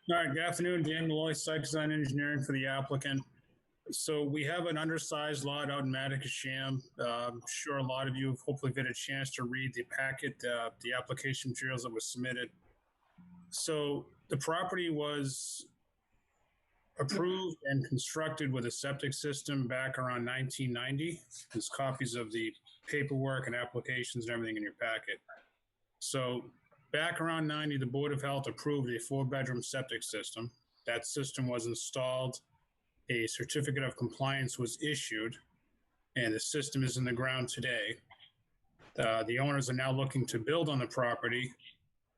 All right, good afternoon, Dan Malloy, Site Design Engineering for the applicant. So we have an undersized lot out in Matcham. I'm sure a lot of you have hopefully had a chance to read the packet, the application materials that were submitted. So the property was approved and constructed with a septic system back around 1990. There's copies of the paperwork and applications and everything in your packet. So back around 90, the Board of Health approved a 4-bedroom septic system. That system was installed. A certificate of compliance was issued, and the system is in the ground today. The owners are now looking to build on the property,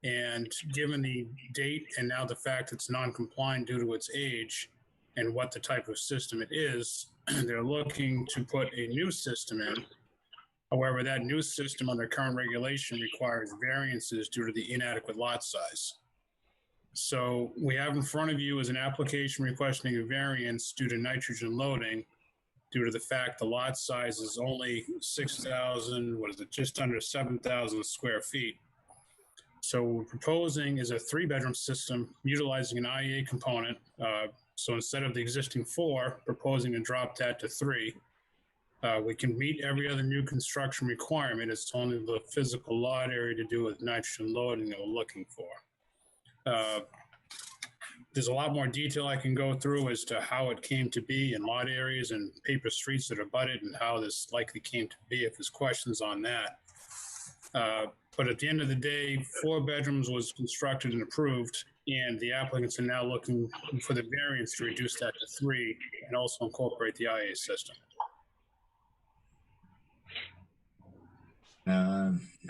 and given the date and now the fact it's non-compliant due to its age and what the type of system it is, they're looking to put a new system in. However, that new system under current regulation requires variances due to the inadequate lot size. So we have in front of you is an application requesting a variance due to nitrogen loading due to the fact the lot size is only 6,000, just under 7,000 square feet. So what we're proposing is a 3-bedroom system utilizing an IEA component. So instead of the existing 4, proposing to drop that to 3. We can meet every other new construction requirement. It's only the physical lot area to do with nitrogen loading that we're looking for. There's a lot more detail I can go through as to how it came to be in lot areas and paper streets that are butted and how this likely came to be if there's questions on that. But at the end of the day, 4 bedrooms was constructed and approved, and the applicants are now looking for the variance to reduce that to 3 and also incorporate the IA system.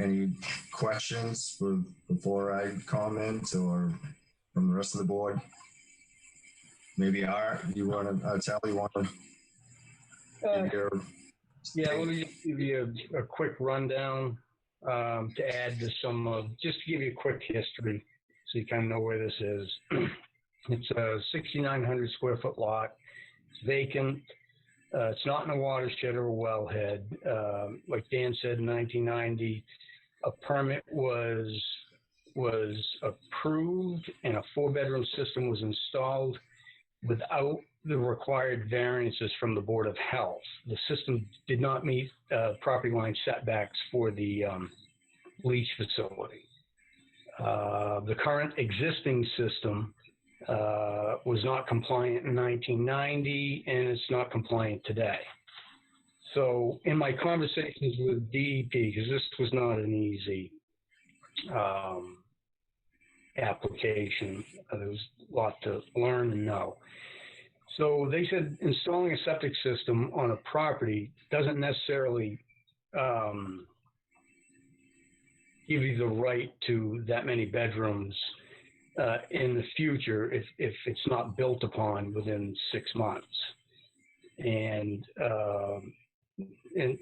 Any questions before I comment, or from the rest of the board? Maybe Art, you want to tell you want to?
Yeah, let me just give you a quick rundown to add to some of, just to give you a quick history so you kind of know where this is. It's a 6,900 square foot lot. It's vacant. It's not in a watershed or a wellhead. Like Dan said, in 1990, a permit was approved and a 4-bedroom system was installed without the required variances from the Board of Health. The system did not meet property line setbacks for the leach facility. The current existing system was not compliant in 1990, and it's not compliant today. So in my conversations with DEP, because this was not an easy application, there was a lot to learn and know. So they said installing a septic system on a property doesn't necessarily give you the right to that many bedrooms in the future if it's not built upon within 6 months. And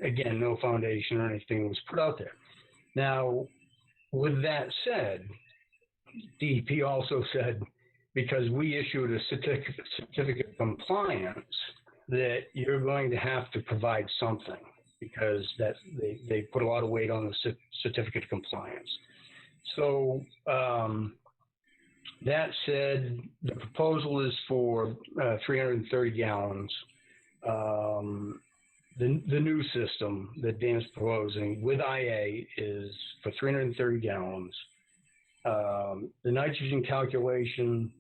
again, no foundation or anything was put out there. Now, with that said, DEP also said, because we issued a certificate of compliance, that you're going to have to provide something, because that they put a lot of weight on the certificate of compliance. So that said, the proposal is for 330 gallons. The new system that Dan's proposing with IA is for 330 gallons. The nitrogen calculation,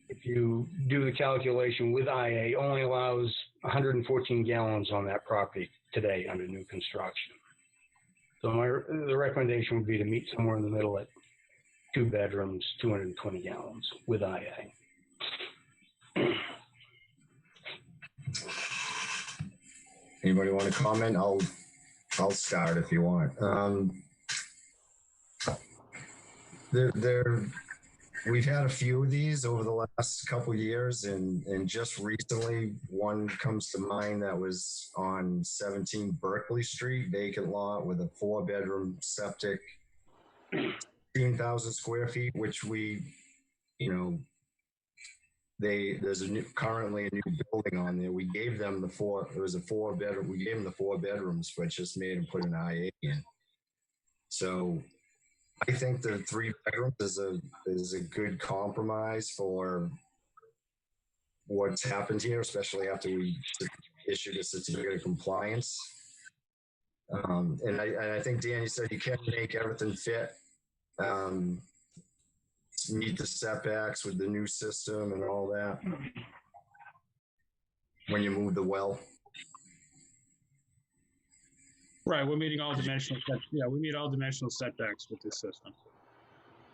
if you do the calculation with IA, only allows 114 gallons on that property today under new construction. So the recommendation would be to meet somewhere in the middle at 2 bedrooms, 220 gallons with IA.
Anybody want to comment? I'll start if you want. We've had a few of these over the last couple of years, and just recently one comes to mind that was on 17 Berkeley Street, vacant lot with a 4-bedroom septic, 15,000 square feet, which we, there's currently a new building on there. We gave them it was a 4-bedroom. We gave them the 4 bedrooms, but just made them put an IA in. So I think the 3 bedrooms is a good compromise for what's happened here, especially after we issued a certificate of compliance. And I think Dan, you said you can make everything fit, meet the setbacks with the new system and all that when you move the well.
Right, we're meeting all dimensional. Yeah, we meet all dimensional setbacks with this system.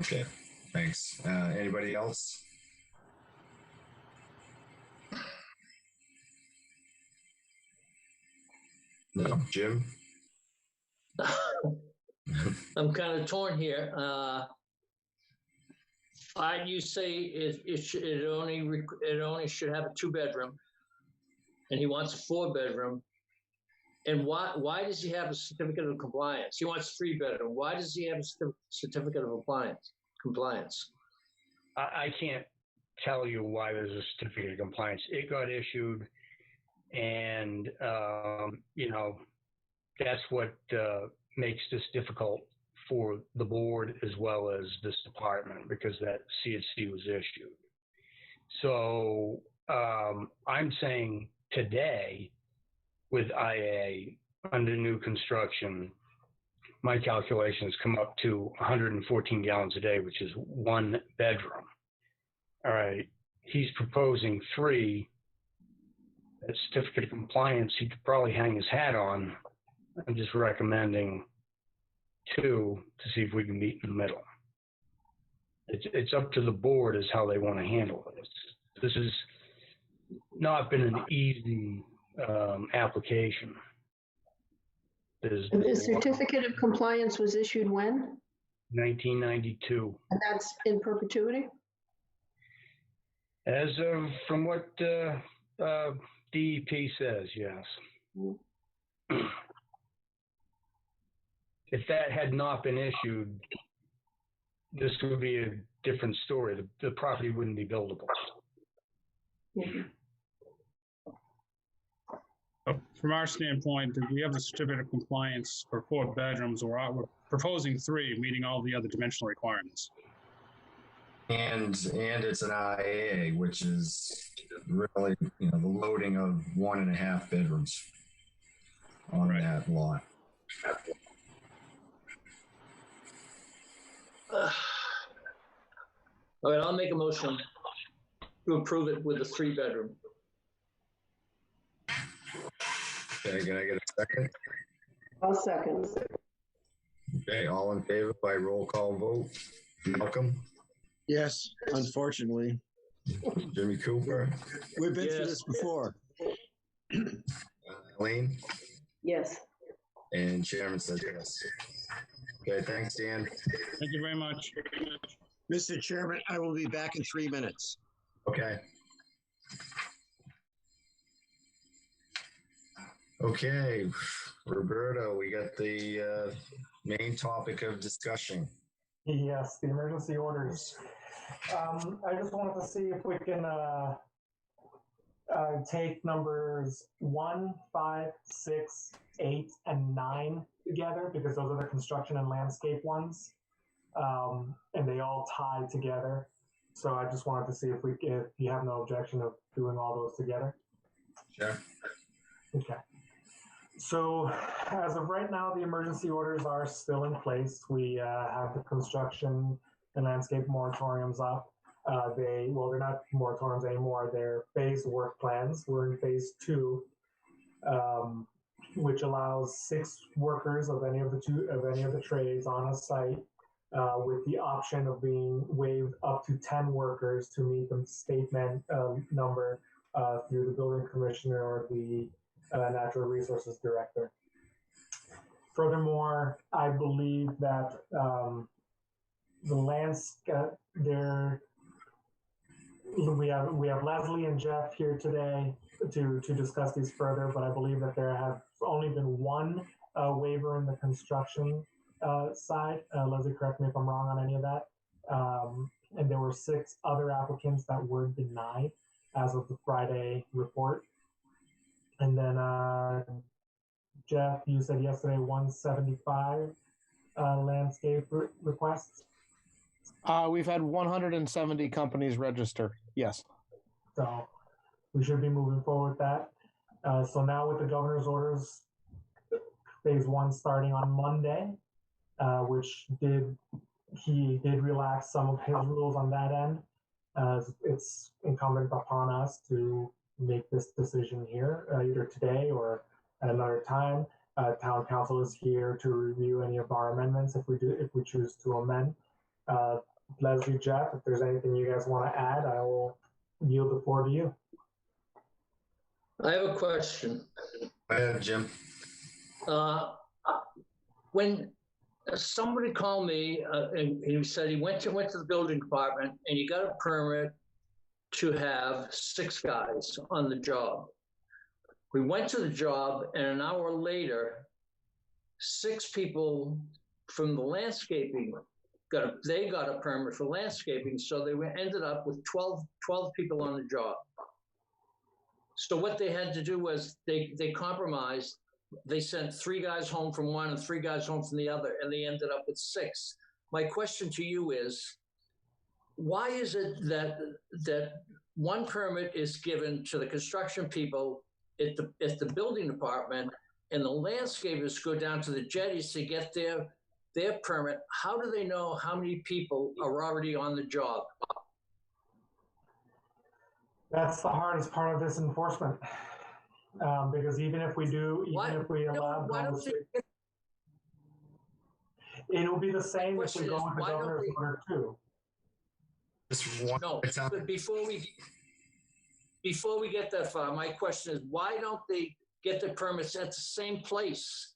Okay, thanks. Anybody else? No, Jim.
I'm kind of torn here. You say it only should have a 2-bedroom, and he wants a 4-bedroom. And why does he have a certificate of compliance? He wants 3-bedroom. Why does he have a certificate of compliance?
I can't tell you why there's a certificate of compliance. It got issued, and that's what makes this difficult for the board as well as this department, because that CSC was issued. So I'm saying today, with IA under new construction, my calculations come up to 114 gallons a day, which is 1 bedroom. All right. He's proposing 3. That certificate of compliance, he could probably hang his hat on. I'm just recommending 2 to see if we can meet in the middle. It's up to the board as how they want to handle this. This has not been an easy application.
The certificate of compliance was issued when?
1992.
And that's in perpetuity?
As of from what DEP says, yes. If that had not been issued, this would be a different story. The property wouldn't be buildable.
From our standpoint, we have the certificate of compliance for 4 bedrooms. We're proposing 3, meeting all the other dimensional requirements.
And it's an IA, which is really, the loading of 1.5 bedrooms on that lot.
All right, I'll make a motion to approve it with a 3-bedroom.
Okay, can I get a second?
I'll second.
Okay, all in favor by roll call vote. Malcolm?
Yes, unfortunately.
Jimmy Cooper?
We've been through this before.
Elaine?
Yes.
And Chairman says yes. Okay, thanks, Dan.
Thank you very much.
Mr. Chairman, I will be back in 3 minutes.
Okay. Okay, Roberto, we got the main topic of discussion.
Yes, the emergency orders. I just wanted to see if we can take numbers 1, 5, 6, 8, and 9 together, because those are the construction and landscape ones, and they all tie together. So I just wanted to see if you have no objection of doing all those together.
Sure.
Okay. So as of right now, the emergency orders are still in place. We have the construction and landscape moratoriums up. They're not moratoriums anymore. They're phased work plans. We're in phase 2, which allows 6 workers of any of the trades on a site, with the option of being waived up to 10 workers to meet the statement number through the building commissioner or the natural resources director. Furthermore, I believe that the landscape we have Leslie and Jeff here today to discuss these further, but I believe that there have only been one waiver in the construction side. Leslie, correct me if I'm wrong on any of that. And there were 6 other applicants that were denied as of the Friday report. And then Jeff, you said yesterday 175 landscape requests.
We've had 170 companies register. Yes.
So we should be moving forward with that. So now with the governor's orders, phase 1 starting on Monday, which he did relax some of his rules on that end. It's incumbent upon us to make this decision here, either today or at another time. Town council is here to review any of our amendments if we choose to amend. Leslie, Jeff, if there's anything you guys want to add, I will yield the floor to you.
I have a question.
Go ahead, Jim.
When somebody called me and he said he went to the building department and he got a permit to have 6 guys on the job. We went to the job, and an hour later, 6 people from the landscaping got a permit for landscaping, so they ended up with 12 people on the job. So what they had to do was they compromised. They sent 3 guys home from one and 3 guys home from the other, and they ended up with 6. My question to you is, why is it that one permit is given to the construction people at the building department, and the landscapers go down to the jetties to get their permit? How do they know how many people are already on the job?
That's the hardest part of this enforcement, because if we allow those, it'll be the same if we go with the governor's order too.
No, but before we get that far, my question is, why don't they get the permits at the same place?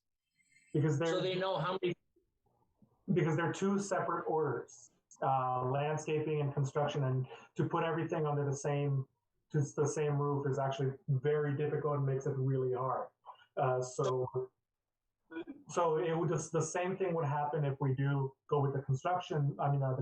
Because
so they know how many.
Because they're 2 separate orders, landscaping and construction, and to put everything under the same roof is actually very difficult and makes it really hard. So it would just, the same thing would happen if we do go with the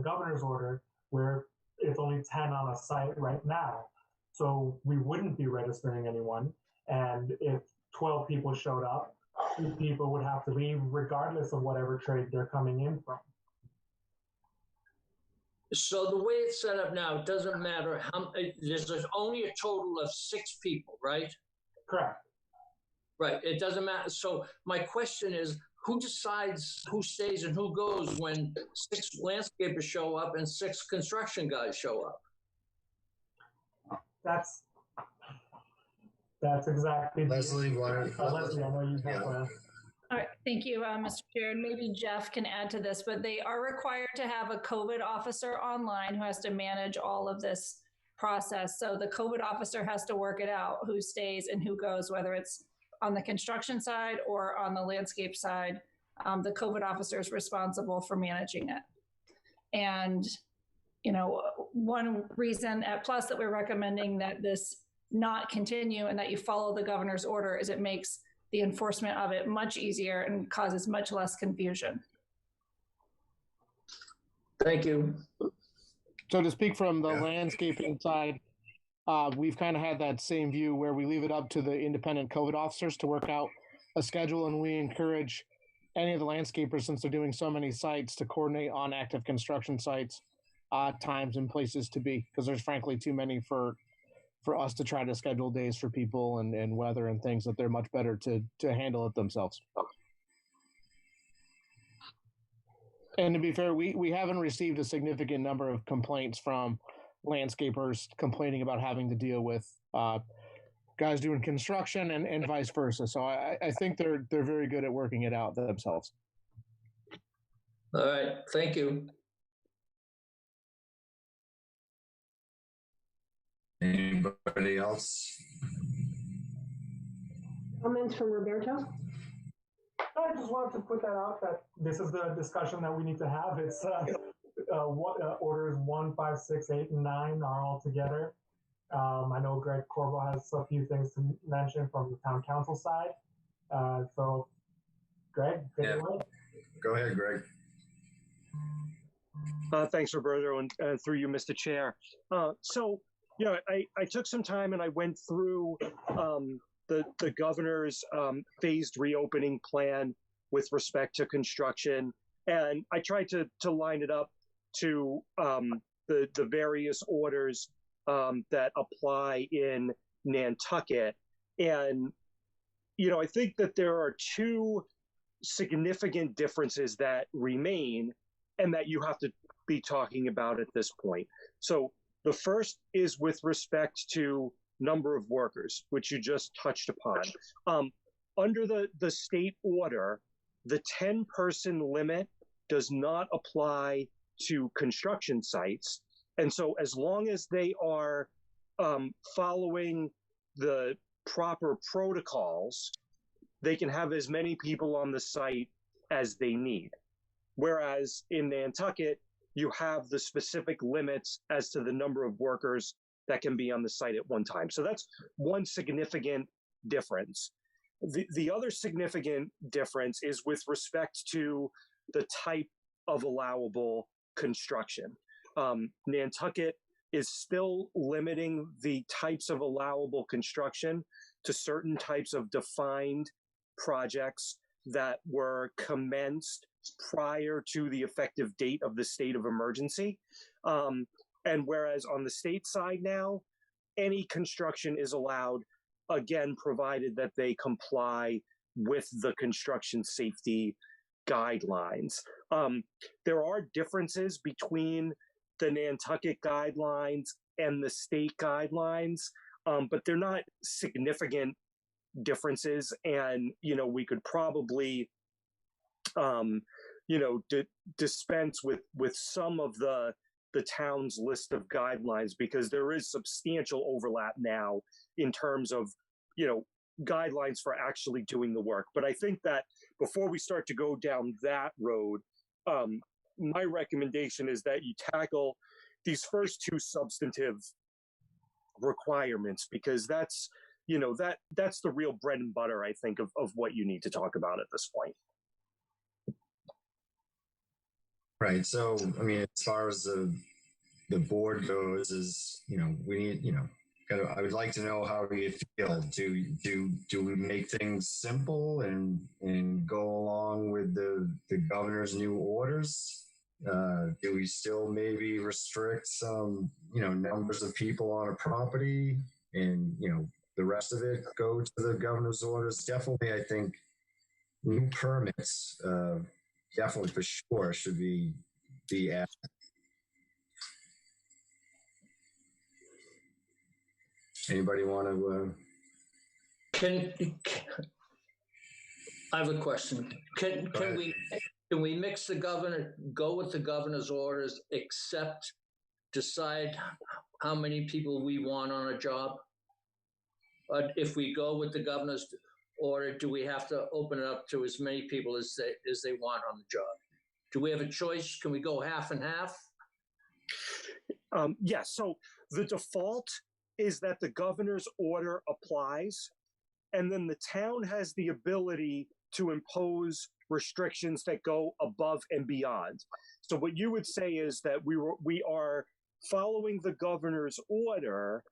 governor's order, where it's only 10 on a site right now. So we wouldn't be registering anyone. And if 12 people showed up, 2 people would have to leave regardless of whatever trade they're coming in from.
So the way it's set up now, it doesn't matter how, there's only a total of 6 people, right?
Correct.
Right, it doesn't matter. So my question is, who decides who stays and who goes when 6 landscapers show up and 6 construction guys show up?
That's exactly.
Leslie,
Leslie, I know you have
All right, thank you, Mr. Chair. And maybe Jeff can add to this, but they are required to have a COVID officer online who has to manage all of this process. So the COVID officer has to work it out, who stays and who goes, whether it's on the construction side or on the landscape side. The COVID officer is responsible for managing it. And, you know, one reason at Plus that we're recommending that this not continue and that you follow the governor's order is it makes the enforcement of it much easier and causes much less confusion.
Thank you.
So to speak from the landscaping side, we've kind of had that same view where we leave it up to the independent COVID officers to work out a schedule, and we encourage any of the landscapers, since they're doing so many sites, to coordinate on active construction sites, times and places to be, because there's frankly too many for us to try to schedule days for people and weather and things, that they're much better to handle it themselves. And to be fair, we haven't received a significant number of complaints from landscapers complaining about having to deal with guys doing construction and vice versa. So I think they're very good at working it out themselves.
All right, thank you.
Anybody else?
Comments from Roberto?
I just wanted to put that out that this is the discussion that we need to have. It's orders 1, 5, 6, 8, and 9 are all together. I know Greg Corbo has a few things to mention from the town council side. So, Greg, take it away.
Go ahead, Greg.
Thanks, Roberto, and through you, Mr. Chair. So, you know, I took some time and I went through the governor's phased reopening plan with respect to construction, and I tried to line it up to the various orders that apply in Nantucket. And, you know, I think that there are 2 significant differences that remain and that you have to be talking about at this point. So the first is with respect to number of workers, which you just touched upon. Under the state order, the 10-person limit does not apply to construction sites. And so as long as they are following the proper protocols, they can have as many people on the site as they need. Whereas in Nantucket, you have the specific limits as to the number of workers that can be on the site at one time. So that's one significant difference. The other significant difference is with respect to the type of allowable construction. Nantucket is still limiting the types of allowable construction to certain types of defined projects that were commenced prior to the effective date of the state of emergency. And whereas on the state side now, any construction is allowed, again, provided that they comply with the construction safety guidelines. There are differences between the Nantucket guidelines and the state guidelines, but they're not significant differences. And, you know, we could probably, you know, dispense with some of the town's list of guidelines, because there is substantial overlap now in terms of, you know, guidelines for actually doing the work. But I think that before we start to go down that road, my recommendation is that you tackle these first 2 substantive requirements, because that's, you know, that's the real bread and butter, I think, of what you need to talk about at this point.
Right. So, I mean, as far as the board goes, is, you know, we need, you know, kind of, I would like to know how you feel. Do we make things simple and go along with the governor's new orders, Do we still maybe restrict some, numbers of people on a property, and, the rest of it go to the governor's orders? Definitely, I think new permits, definitely for sure should be added. Anybody want to?
I have a question. Can we mix go with the governor's orders, except decide how many people we want on a job? If we go with the governor's order, do we have to open it up to as many people as they want on the job? Do we have a choice? Can we go half and half?
Yes. So the default is that the governor's order applies, and then the town has the ability to impose restrictions that go above and beyond. So what you would say is that we are following the governor's order.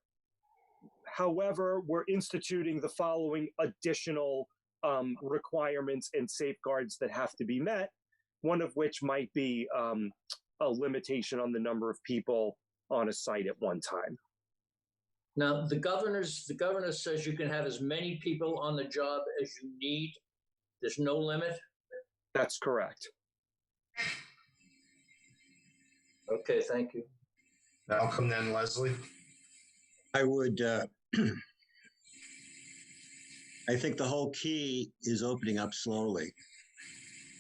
However, we're instituting the following additional requirements and safeguards that have to be met, one of which might be a limitation on the number of people on a site at one time.
Now, the governor says you can have as many people on the job as you need. There's no limit?
That's correct.
Okay, thank you.
Malcolm, then Leslie.
I would, I think the whole key is opening up slowly.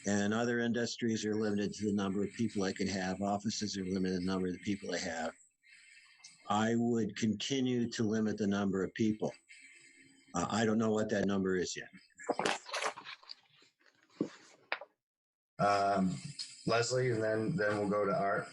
And other industries are limited to the number of people they can have. Offices are limited to the number of the people they have. I would continue to limit the number of people. I don't know what that number is yet.
Leslie, and then we'll go to Art.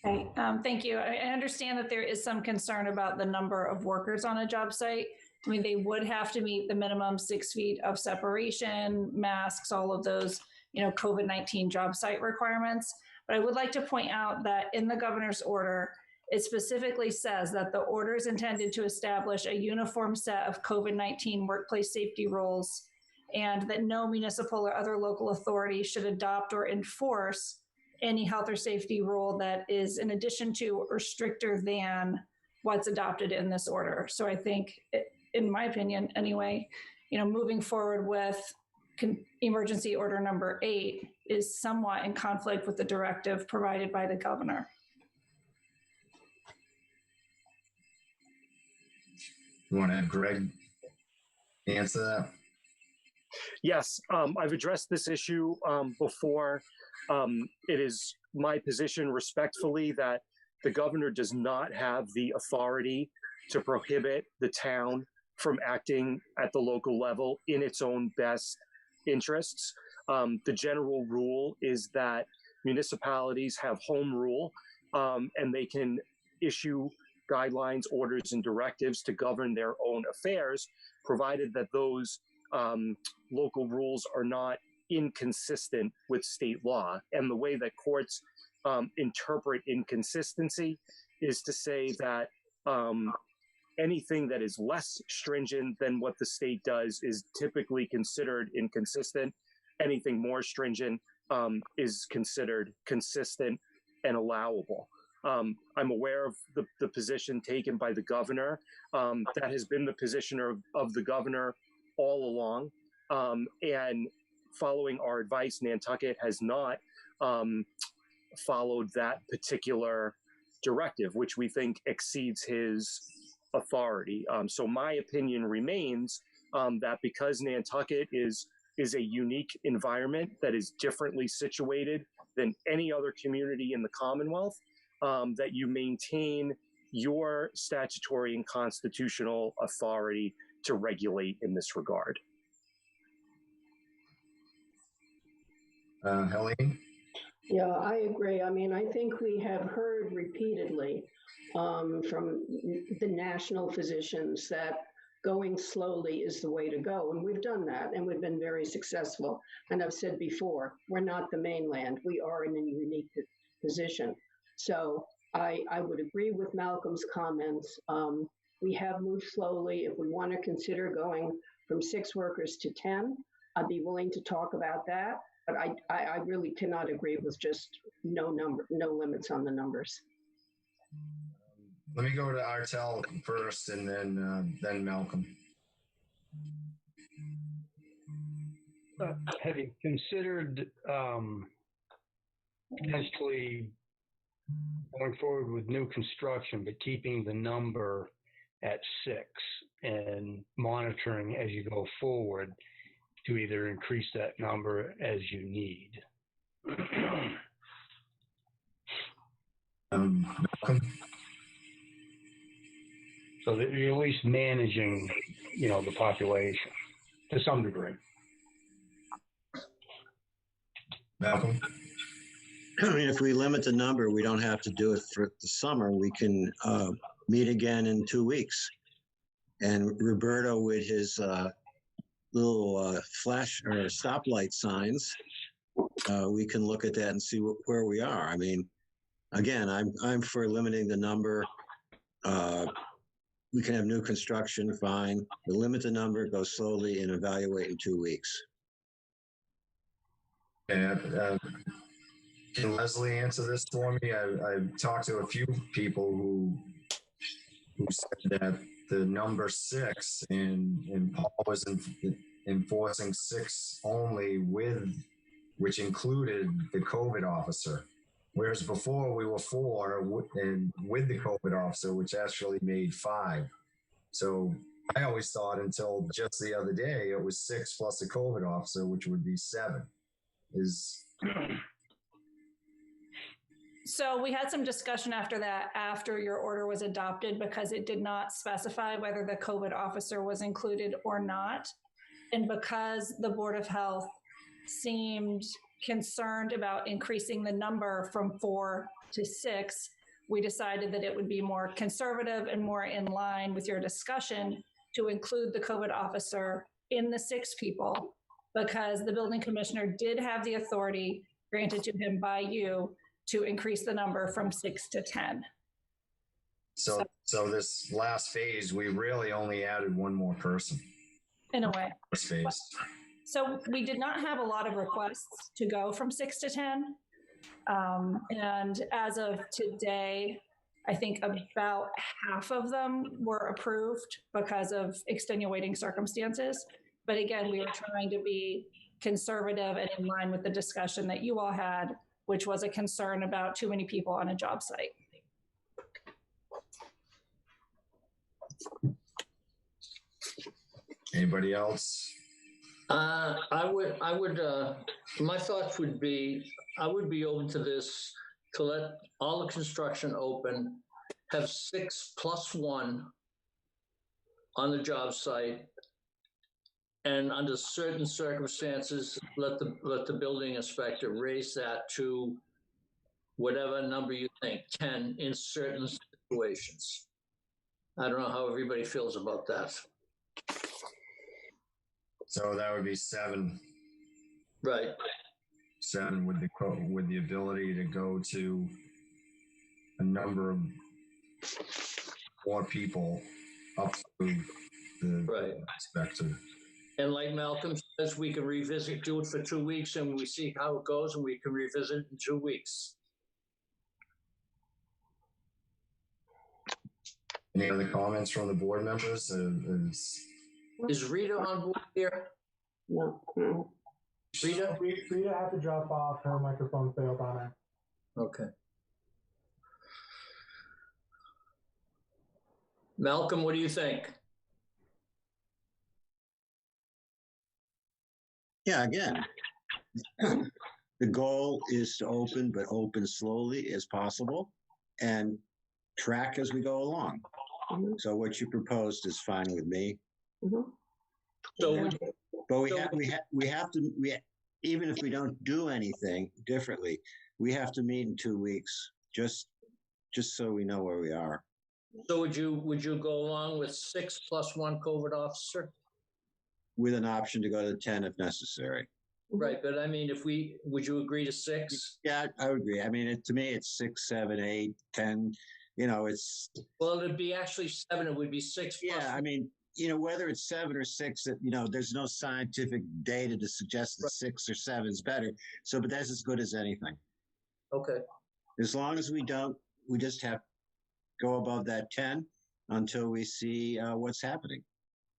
Okay, thank you. I understand that there is some concern about the number of workers on a job site. I mean, they would have to meet the minimum 6 feet of separation, masks, all of those, COVID-19 job site requirements. But I would like to point out that in the governor's order, it specifically says that the order is intended to establish a uniform set of COVID-19 workplace safety rules, and that no municipal or other local authority should adopt or enforce any health or safety rule that is in addition to or stricter than what's adopted in this order. So I think, in my opinion anyway, moving forward with emergency order number 8 is somewhat in conflict with the directive provided by the governor.
You want to have Greg answer that?
Yes, I've addressed this issue before. It is my position respectfully that the governor does not have the authority to prohibit the town from acting at the local level in its own best interests. The general rule is that municipalities have home rule, and they can issue guidelines, orders, and directives to govern their own affairs, provided that those local rules are not inconsistent with state law. And the way that courts interpret inconsistency is to say that anything that is less stringent than what the state does is typically considered inconsistent. Anything more stringent is considered consistent and allowable. I'm aware of the position taken by the governor. That has been the position of the governor all along. And following our advice, Nantucket has not followed that particular directive, which we think exceeds his authority. So my opinion remains that because Nantucket is a unique environment that is differently situated than any other community in the Commonwealth, that you maintain your statutory and constitutional authority to regulate in this regard.
Helene?
Yeah, I agree. I mean, I think we have heard repeatedly from the national physicians that going slowly is the way to go. And we've done that, and we've been very successful. And I've said before, we're not the mainland. We are in a unique position. So I would agree with Malcolm's comments. We have moved slowly. If we want to consider going from 6 workers to 10, I'd be willing to talk about that. But I really cannot agree with just no limits on the numbers.
Let me go to Artel first, and then Malcolm.
Have you considered potentially going forward with new construction, but keeping the number at 6 and monitoring as you go forward to either increase that number as you need?
Malcolm?
So that you're at least managing, the population to some degree.
Malcolm?
I mean, if we limit the number, we don't have to do it for the summer. We can meet again in 2 weeks. And Roberto, with his little flash or stoplight signs, we can look at that and see where we are. I mean, again, I'm for limiting the number. We can have new construction, fine. But limit the number, go slowly, and evaluate in 2 weeks.
Can Leslie answer this for me? I've talked to a few people who said that the number 6 and Paul was enforcing 6 only which included the COVID officer. Whereas before we were 4 and with the COVID officer, which actually made 5. So I always thought until just the other day, it was 6 plus the COVID officer, which would be 7.
So we had some discussion after your order was adopted, because it did not specify whether the COVID officer was included or not. And because the Board of Health seemed concerned about increasing the number from 4 to 6, we decided that it would be more conservative and more in line with your discussion to include the COVID officer in the 6 people, because the building commissioner did have the authority granted to him by you to increase the number from 6 to 10.
So this last phase, we really only added 1 more person.
In a way.
First phase.
So we did not have a lot of requests to go from 6 to 10. And as of today, I think about half of them were approved because of extenuating circumstances. But again, we were trying to be conservative and in line with the discussion that you all had, which was a concern about too many people on a job site.
Anybody else?
I would, my thoughts would be, I would be open to this, to let all the construction open, have 6 plus 1 on the job site, and under certain circumstances, let the building inspector raise that to whatever number you think, 10 in certain situations. I don't know how everybody feels about that.
So that would be 7.
Right.
7 with the ability to go to a number of more people up to the inspector.
And like Malcolm says, we can revisit, do it for 2 weeks, and we see how it goes, and we can revisit in 2 weeks.
Any other comments from the board members?
Is Rita on board here?
No.
Rita?
Rita had to drop off. Her microphone failed on her.
Okay. Malcolm, what do you think?
Yeah, again, the goal is to open, but open slowly as possible and track as we go along. Mm-hmm. So what you proposed is fine with me. Mm-hmm. But we have to even if we don't do anything differently, we have to meet in 2 weeks just so we know where we are.
So would you go along with 6 plus 1 COVID officer?
With an option to go to 10 if necessary.
Right, but I mean, would you agree to 6?
Yeah, I would agree. I mean, to me, it's 6, 7, 8, 10. It's.
Well, it'd be actually 7. It would be 6.
Yeah, I mean, whether it's 7 or 6, that, there's no scientific data to suggest that 6 or 7 is better. So, but that's as good as anything.
Okay.
As long as we just have to go above that 10 until we see what's happening.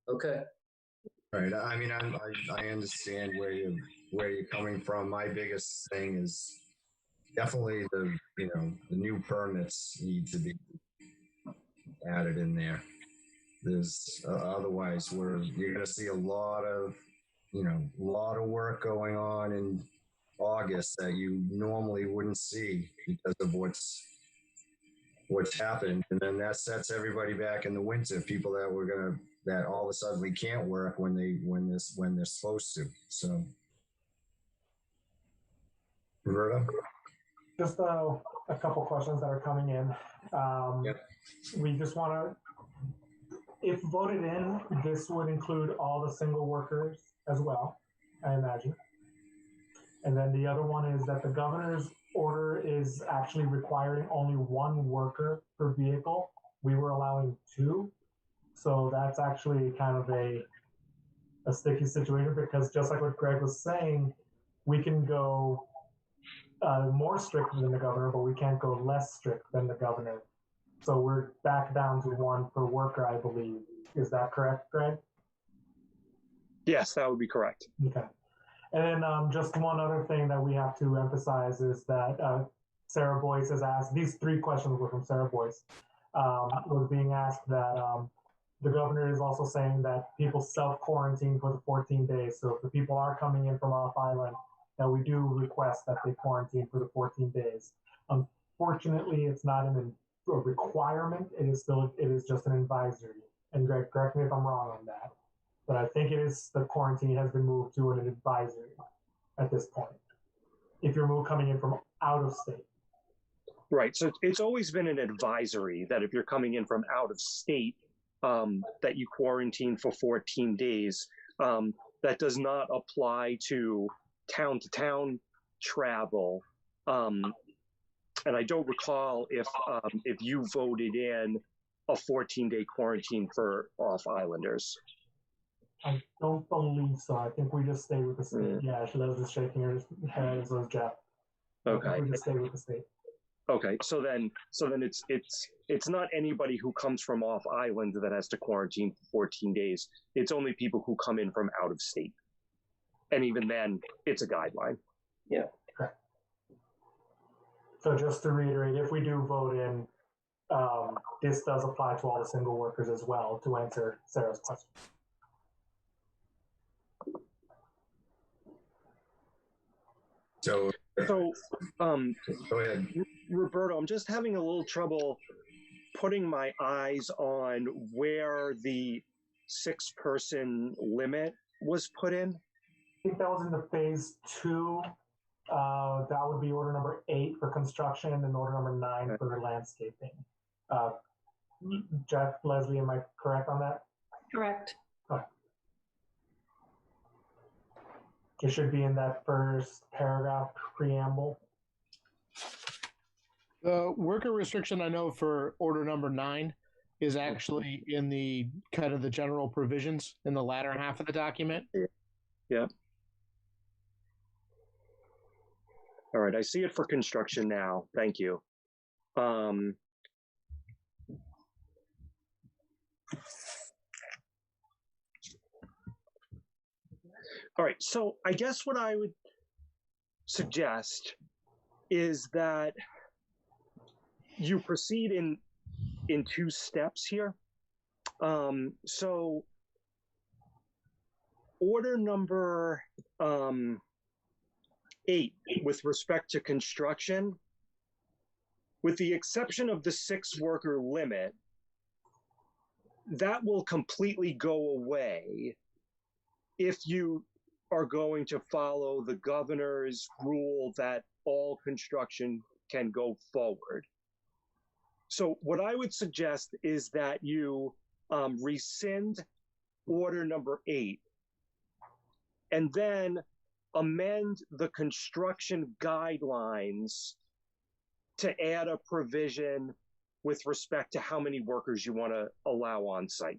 Okay.
Right. I mean, I understand where you're coming from. My biggest thing is definitely the new permits need to be added in there. There's otherwise you're going to see a lot of work going on in August that you normally wouldn't see because of what's happened, and then that sets everybody back in the winter. People that all of a sudden can't work when they're supposed to. So, Roberto?
Just a couple questions that are coming in.
Yep.
We just want to, if voted in, this would include all the single workers as well, I imagine. And then the other one is that the governor's order is actually requiring only 1 worker per vehicle. We were allowing 2. So that's actually kind of a sticky situation, because just like what Greg was saying, we can go more strict than the governor, but we can't go less strict than the governor. So we're back down to 1 per worker, I believe. Is that correct, Greg?
Yes, that would be correct.
Okay. And then just one other thing that we have to emphasize is that Sarah Boyce has asked, these 3 questions were from Sarah Boyce, was being asked that the governor is also saying that people self-quarantine for the 14 days. So if the people are coming in from off island, that we do request that they quarantine for the 14 days. Unfortunately, it's not a requirement. It is just an advisory. And Greg, correct me if I'm wrong on that. But I think the quarantine has been moved to an advisory at this point, if you're coming in from out of state.
Right. So it's always been an advisory that if you're coming in from out of state, that you quarantine for 14 days. That does not apply to town travel. And I don't recall if you voted in a 14-day quarantine for off-islanders.
I don't believe so. I think we just stay with the state. Yeah, Liz is shaking her head, so is Jeff.
Okay.
We just stay with the state.
Okay, so then it's not anybody who comes from off island that has to quarantine for 14 days. It's only people who come in from out of state, and even then, it's a guideline.
Yeah.
Okay. So just to reiterate, if we do vote in, this does apply to all the single workers as well. To answer Sarah's question.
So
go
ahead.
Roberto, I'm just having a little trouble putting my eyes on where the 6-person limit was put in.
I think that was in the phase 2. That would be order number 8 for construction and order number 9 for landscaping. Jeff, Leslie, am I correct on that?
Correct.
Okay. It should be in that first paragraph preamble.
The worker restriction I know for order number 9 is actually in the kind of the general provisions in the latter half of the document.
Yeah. All right, I see it for construction now. Thank you. All right, so I guess what I would suggest is that you proceed in 2 steps here. So order number 8 with respect to construction, with the exception of the 6-worker limit, that will completely go away if you are going to follow the governor's rule that all construction can go forward. So what I would suggest is that you rescind order number 8 and then amend the construction guidelines to add a provision with respect to how many workers you want to allow on site.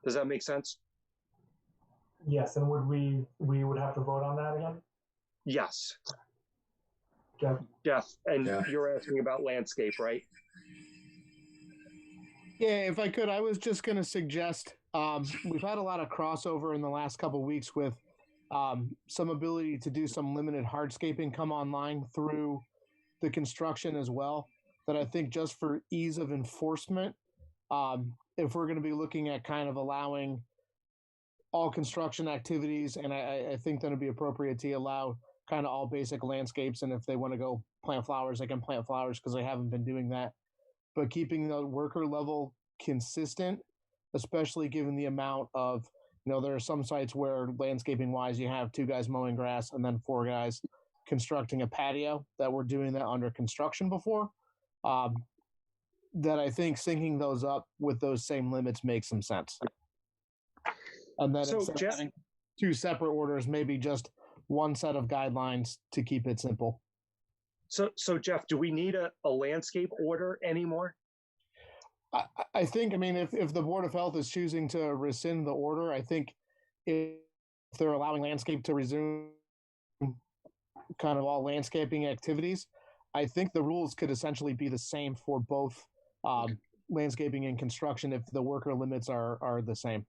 Does that make sense?
Yes, and we would have to vote on that again?
Yes.
Jeff,
and you're asking about landscape, right?
Yeah, if I could, I was just going to suggest we've had a lot of crossover in the last couple of weeks with some ability to do some limited hardscaping come online through the construction as well. That I think just for ease of enforcement, if we're going to be looking at kind of allowing all construction activities, and I think that it'd be appropriate to allow kind of all basic landscapes, and if they want to go plant flowers, they can plant flowers because they haven't been doing that. But keeping the worker level consistent, especially given the amount of, there are some sites where landscaping wise, you have 2 guys mowing grass and then 4 guys constructing a patio that were doing that under construction before. That I think syncing those up with those same limits makes some sense. And then instead of having 2 separate orders, maybe just one set of guidelines to keep it simple.
So Jeff, do we need a landscape order anymore?
I think, if the Board of Health is choosing to rescind the order, I think if they're allowing landscape to resume kind of all landscaping activities, I think the rules could essentially be the same for both landscaping and construction if the worker limits are the same.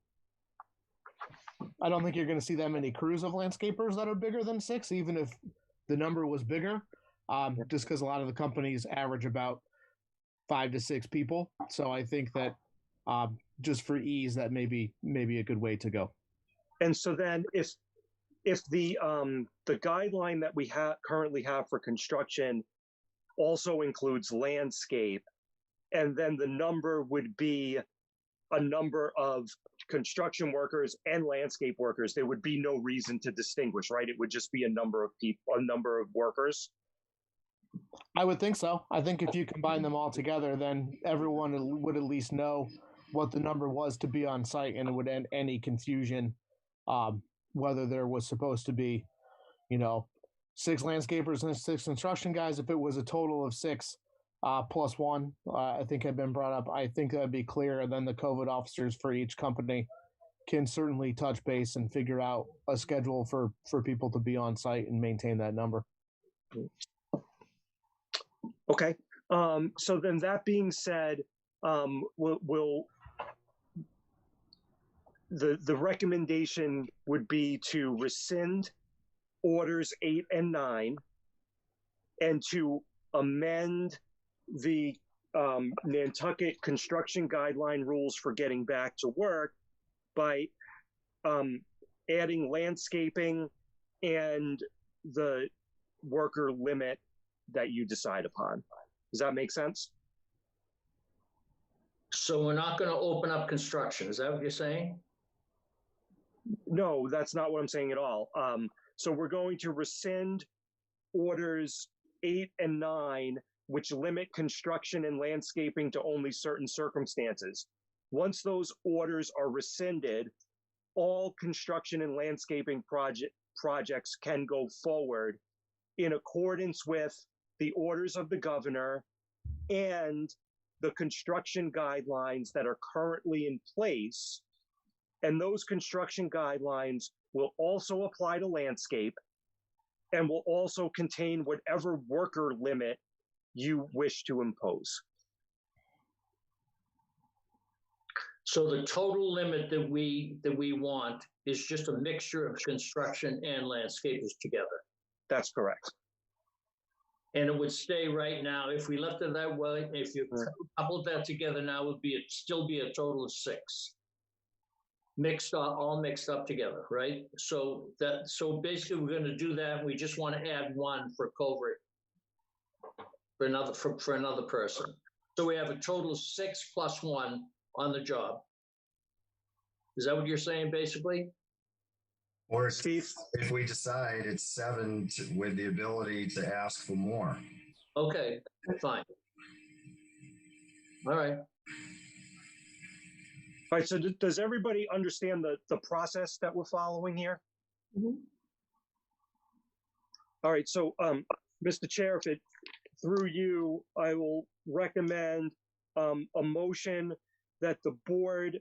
I don't think you're going to see that many crews of landscapers that are bigger than 6, even if the number was bigger, just because a lot of the companies average about 5 to 6 people. So I think that just for ease, that may be a good way to go.
And so then if the guideline that we currently have for construction also includes landscape, and then the number would be a number of construction workers and landscape workers, there would be no reason to distinguish, right? It would just be a number of people, a number of workers.
I would think so. I think if you combine them all together, then everyone would at least know what the number was to be on site, and it would end any confusion whether there was supposed to be, 6 landscapers and 6 construction guys. If it was a total of 6 plus 1, I think had been brought up. I think that'd be clear. And then the COVID officers for each company can certainly touch base and figure out a schedule for people to be on site and maintain that number.
Okay. So then that being said, will the recommendation would be to rescind orders 8 and 9 and to amend the Nantucket construction guideline rules for getting back to work by adding landscaping and the worker limit that you decide upon. Does that make sense?
So we're not going to open up construction. Is that what you're saying?
No, that's not what I'm saying at all. So we're going to rescind orders 8 and 9, which limit construction and landscaping to only certain circumstances. Once those orders are rescinded, all construction and landscaping projects can go forward in accordance with the orders of the governor and the construction guidelines that are currently in place. And those construction guidelines will also apply to landscape and will also contain whatever worker limit you wish to impose.
So the total limit that we want is just a mixture of construction and landscapers together.
That's correct.
And it would stay right now, if we left it that way, if you coupled that together now, it would still be a total of 6. All mixed up together, right? So basically we're going to do that. We just want to add 1 for covert for another person. So we have a total of 6 plus 1 on the job. Is that what you're saying, basically?
Or Steve, if we decide it's 7 with the ability to ask for more.
Okay, fine. All right.
All right, so does everybody understand the process that we're following here?
Mm-hmm.
All right, so Mr. Chair, if through you, I will recommend a motion that the board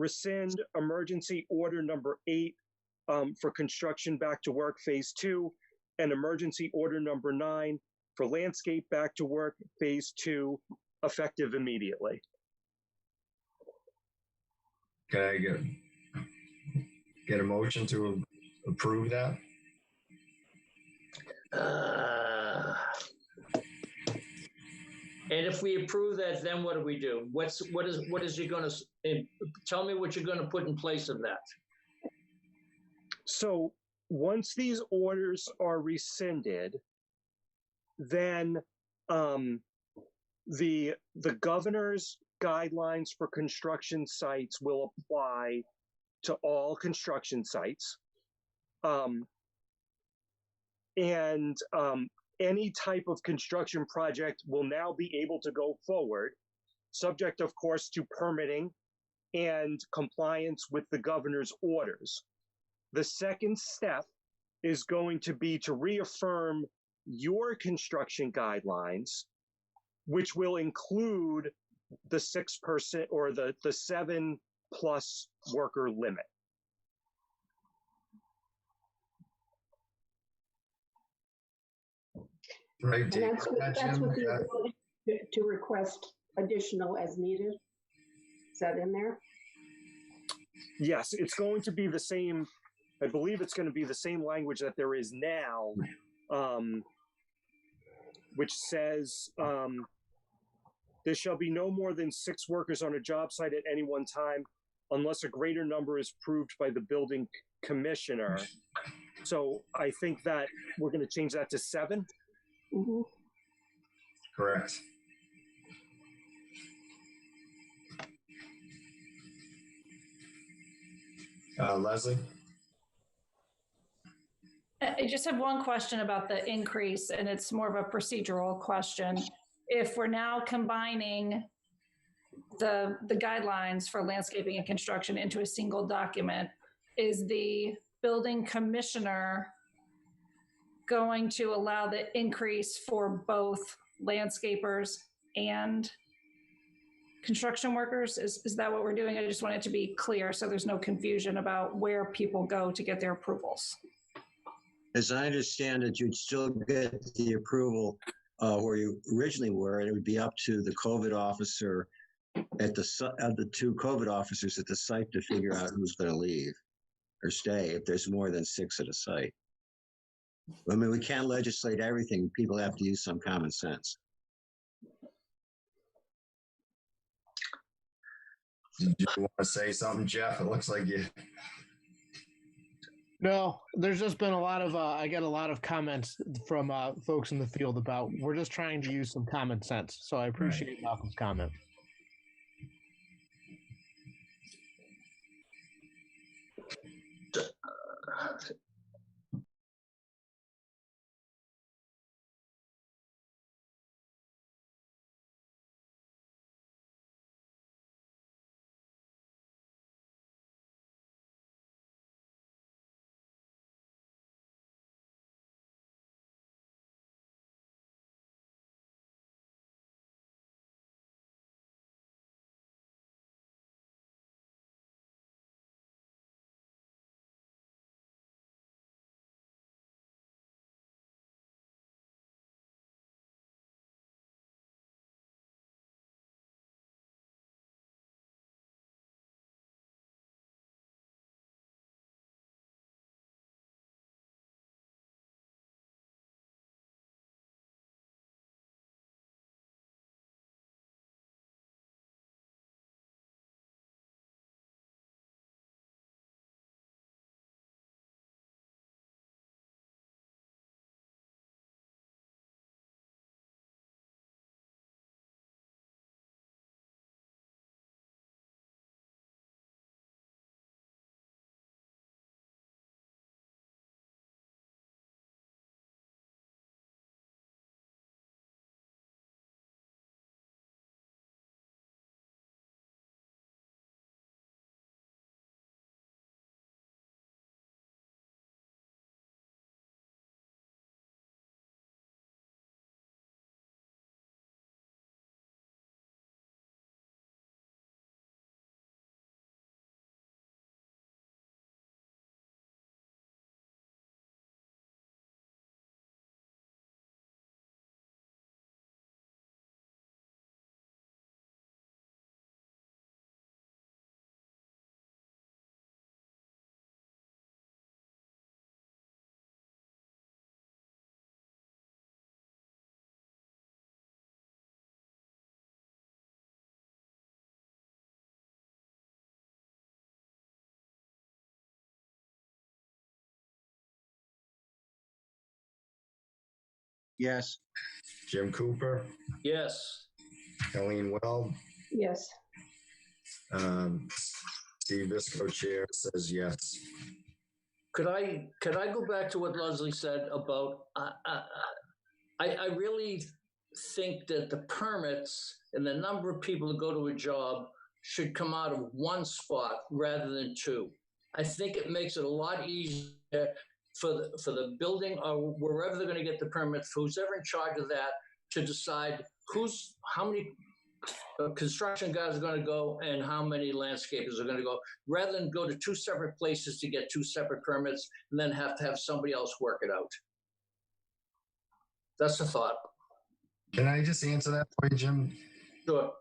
rescind emergency order number 8 for construction back to work phase 2 and emergency order number 9 for landscape back to work phase 2 effective immediately.
Can I get a motion to approve that?
And if we approve that, then what do we do? What is you going to tell me what you're going to put in place of that?
So once these orders are rescinded, then the governor's guidelines for construction sites will apply to all construction sites. Any type of construction project will now be able to go forward, subject, of course, to permitting and compliance with the governor's orders. The second step is going to be to reaffirm your construction guidelines, which will include the 6% or the 7+ worker limit.
Right.
And that's what the ability to request additional as needed. Is that in there?
Yes, it's going to be the same. I believe it's going to be the same language that there is now, which says there shall be no more than 6 workers on a job site at any one time, unless a greater number is approved by the building commissioner. So I think that we're going to change that to 7.
Mm-hmm.
Correct. Leslie?
I just have one question about the increase, and it's more of a procedural question. If we're now combining the guidelines for landscaping and construction into a single document, is the building commissioner going to allow the increase for both landscapers and construction workers? Is that what we're doing? I just want it to be clear so there's no confusion about where people go to get their approvals.
As I understand it, you'd still get the approval where you originally were, and it would be up to the COVID officer at the 2 COVID officers at the site to figure out who's going to leave or stay if there's more than 6 at a site. I mean, we can't legislate everything. People have to use some common sense.
Did you want to say something, Jeff? It looks like you.
No, there's just been a lot of, I get a lot of comments from folks in the field about we're just trying to use some common sense. So I appreciate Malcolm's comment.
Yes.
Jim Cooper,
Yes.
Colleen Weld,
Yes.
Steve Visco chair says yes.
Could I go back to what Leslie said about, I really think that the permits and the number of people that go to a job should come out of one spot rather than two. I think it makes it a lot easier for the building or wherever they're going to get the permits, who's ever in charge of that, to decide how many construction guys are going to go and how many landscapers are going to go, rather than go to two separate places to get two separate permits and then have to have somebody else work it out. That's the thought.
Can I just answer that for you, Jim?
Sure.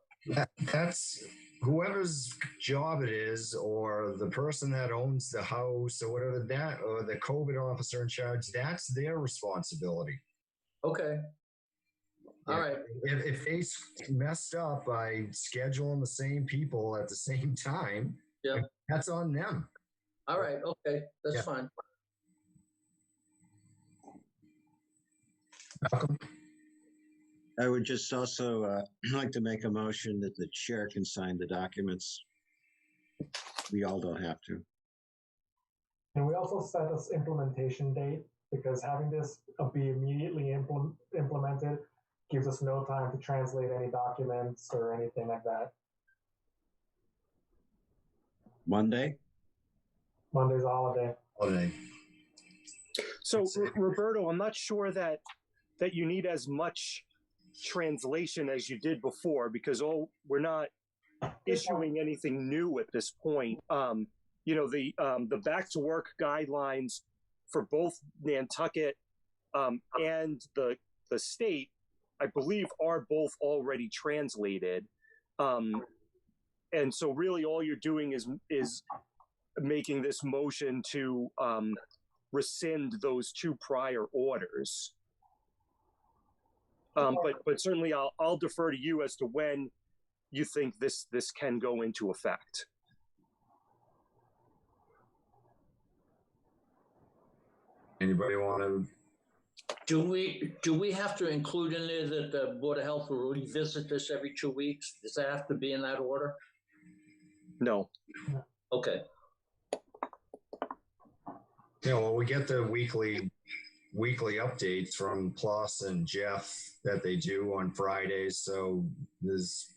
That's whoever's job it is, or the person that owns the house or whatever that, or the COVID officer in charge, that's their responsibility.
Okay. All right.
If they messed up by scheduling the same people at the same time,
yeah,
that's on them.
All right. Okay. That's fine.
Malcolm?
I would just also like to make a motion that the chair can sign the documents. We all don't have to.
And we also set this implementation date, because having this be immediately implemented gives us no time to translate any documents or anything like that.
Monday?
Monday's a holiday.
Holiday.
So, Roberto, I'm not sure that you need as much translation as you did before, because we're not issuing anything new at this point. The back to work guidelines for both Nantucket and the state, I believe, are both already translated. And so really all you're doing is making this motion to rescind those two prior orders. But certainly I'll defer to you as to when you think this can go into effect.
Anybody want to?
Do we have to include in there that the Board of Health will revisit this every 2 weeks? Does that have to be in that order?
No.
Okay.
Yeah, well, we get the weekly updates from Plus and Jeff that they do on Fridays. So there's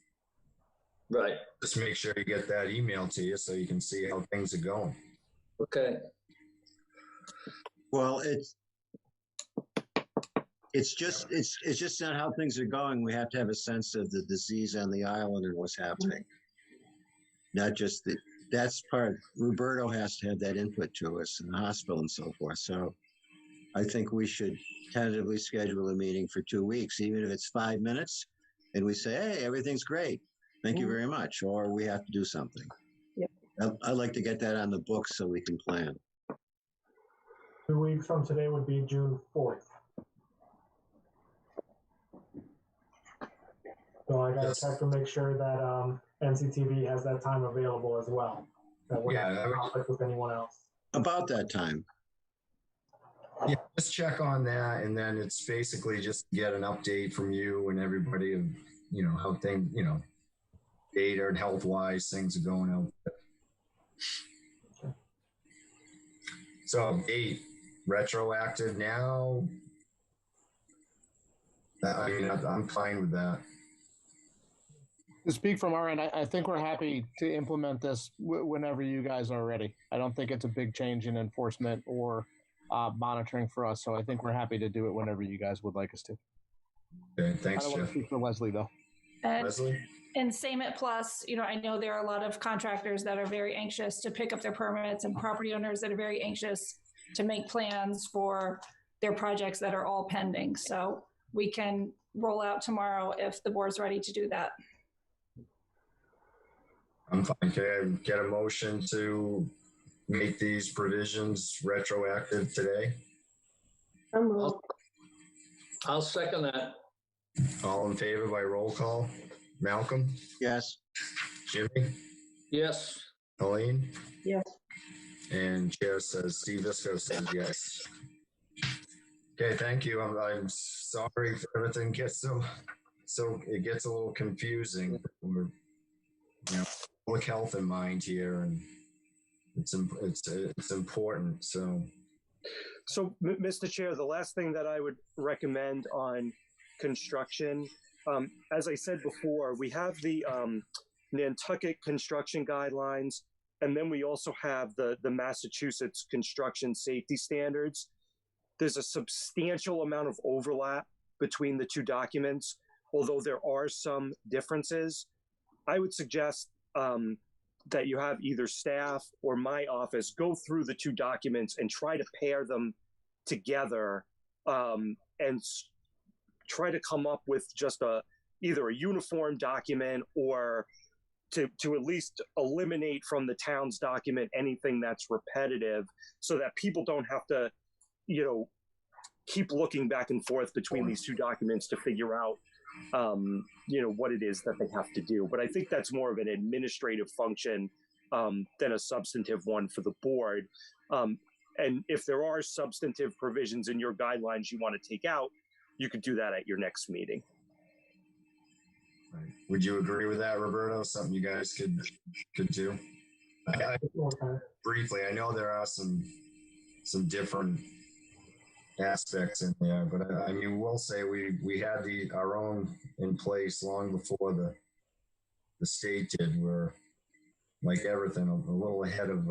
right.
Just make sure you get that email to you so you can see how things are going.
Okay.
Well, it's just not how things are going. We have to have a sense of the disease on the island and what's happening. Not just that's part. Roberto has to have that input to us in the hospital and so forth. So I think we should tentatively schedule a meeting for 2 weeks, even if it's 5 minutes, and we say, hey, everything's great. Thank you very much. Or we have to do something.
Yep.
I'd like to get that on the books so we can plan.
2 weeks from today would be June 4th. So I got to check to make sure that NCTV has that time available as well. That we're not in conflict with anyone else.
About that time.
Yeah, just check on that, and then it's basically just get an update from you and everybody of, how things, data and health-wise things are going out. So 8, retroactive now. I'm fine with that.
To speak from our end, I think we're happy to implement this whenever you guys are ready. I don't think it's a big change in enforcement or monitoring for us, so I think we're happy to do it whenever you guys would like us to.
Okay, thanks,
I don't want to speak for Leslie, though.
Leslie?
And same at Plus, I know there are a lot of contractors that are very anxious to pick up their permits and property owners that are very anxious to make plans for their projects that are all pending. So we can roll out tomorrow if the board's ready to do that.
I'm fine. Can I get a motion to make these provisions retroactive today?
I'll second that.
All in favor by roll call? Malcolm?
Yes.
Jimmy?
Yes.
Colleen?
Yes.
And Chair says, Steve Visco says yes. Okay, thank you. I'm sorry if everything gets so it gets a little confusing. We're, public health in mind here, and it's important. So,
Mr. Chair, the last thing that I would recommend on construction, as I said before, we have the Nantucket construction guidelines, and then we also have the Massachusetts construction safety standards. There's a substantial amount of overlap between the two documents, although there are some differences. I would suggest that you have either staff or my office go through the two documents and try to pair them together and try to come up with just either a uniform document or to at least eliminate from the town's document anything that's repetitive so that people don't have to, keep looking back and forth between these two documents to figure out what it is that they have to do. But I think that's more of an administrative function than a substantive one for the board. And if there are substantive provisions in your guidelines you want to take out, you could do that at your next meeting.
right. Would you agree with that, Roberto? Something you guys could do? Briefly, I know there are some different aspects in there, but I mean, we'll say we had our own in place long before the state did. We're like everything a little ahead of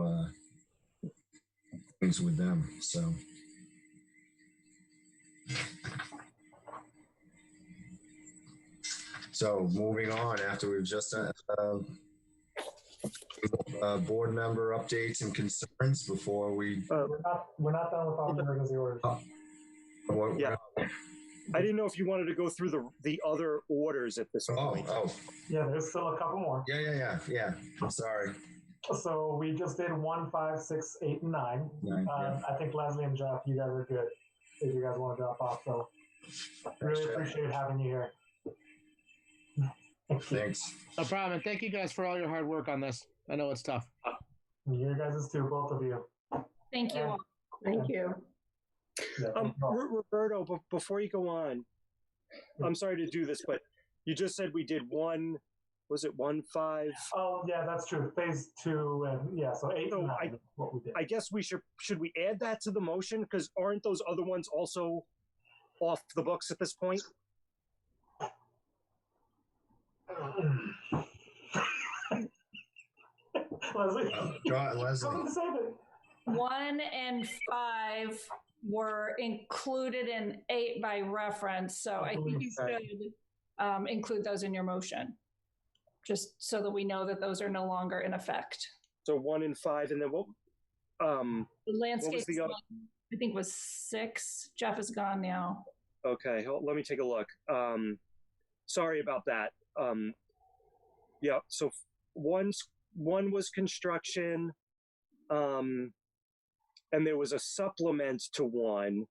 things with them. So moving on, after we've just board member updates and concerns before we.
We're not done with all the emergency orders.
Yeah. I didn't know if you wanted to go through the other orders at this point.
Yeah, there's still a couple more.
Yeah.
I'm sorry.
So we just did 1, 5, 6, 8, and 9. I think Leslie and Jeff, you guys are good if you guys want to drop off. So really appreciate having you here.
Thanks.
No problem. And thank you guys for all your hard work on this. I know it's tough.
You guys too, both of you.
Thank you.
Thank you.
Roberto, before you go on, I'm sorry to do this, but you just said we did 1, was it 1, 5?
Oh, yeah, that's true. Phase 2, and so 8 and 9 is what we did.
I guess should we add that to the motion? Because aren't those other ones also off the books at this point?
Leslie.
Leslie.
1 and 5 were included in 8 by reference, so I think you should include those in your motion, just so that we know that those are no longer in effect.
So 1 and 5, and then what?
The landscape,
what was the other?
I think was 6. Jeff is gone now.
Okay, let me take a look. Sorry about that. Yeah, so 1 was construction, and there was a supplement to 1.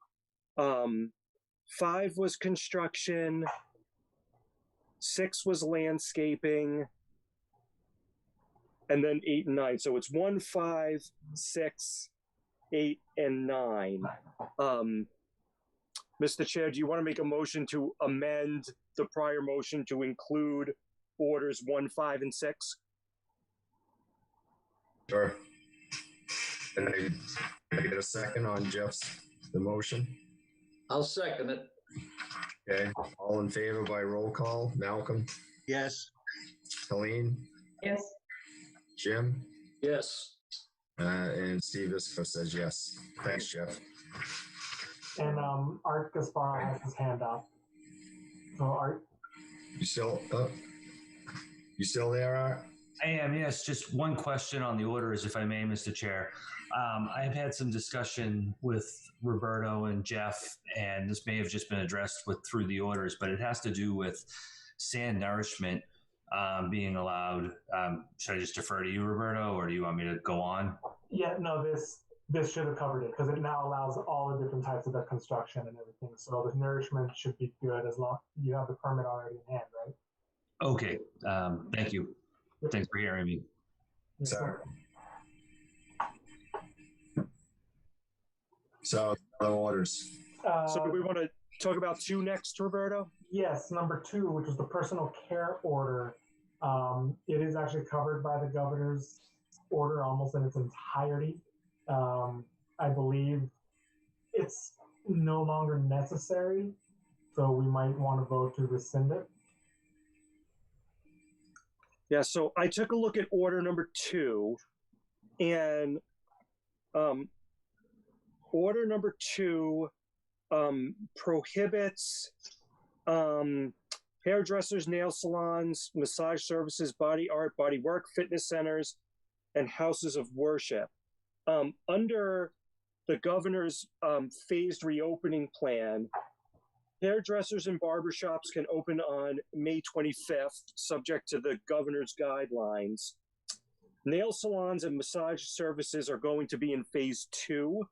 5 was construction, 6 was landscaping, and then 8 and 9. So it's 1, 5, 6, 8, and 9. Mr. Chair, do you want to make a motion to amend the prior motion to include orders 1, 5, and 6?
Sure. Can I get a second on the motion?
I'll second it.
Okay. All in favor by roll call. Malcolm?
Yes.
Colleen?
Yes.
Jim?
Yes.
And Steve Isco says yes. Thanks, Jeff.
And Art Gaspar has his hand up. So Art?
You still there, Art?
I am, yes. Just one question on the orders, if I may, Mr. Chair. I have had some discussion with Roberto and Jeff, and this may have just been addressed through the orders, but it has to do with sand nourishment being allowed. Should I just defer to you, Roberto, or do you want me to go on?
Yeah, no, this should have covered it because it now allows all the different types of the construction and everything. So the nourishment should be good as long as you have the permit already in hand, right?
Okay. Thank you. Thanks for hearing me.
Sorry. So, other orders.
So do we want to talk about 2 next, Roberto?
Yes, number 2, which was the personal care order. It is actually covered by the governor's order almost in its entirety. I believe it's no longer necessary, so we might want to vote to rescind it.
Yeah, so I took a look at order number 2, and order number 2 prohibits hairdressers, nail salons, massage services, body art, body work, fitness centers, and houses of worship. Under the governor's phased reopening plan, hairdressers and barbershops can open on May 25th, subject to the governor's guidelines. Nail salons and massage services are going to be in phase 2.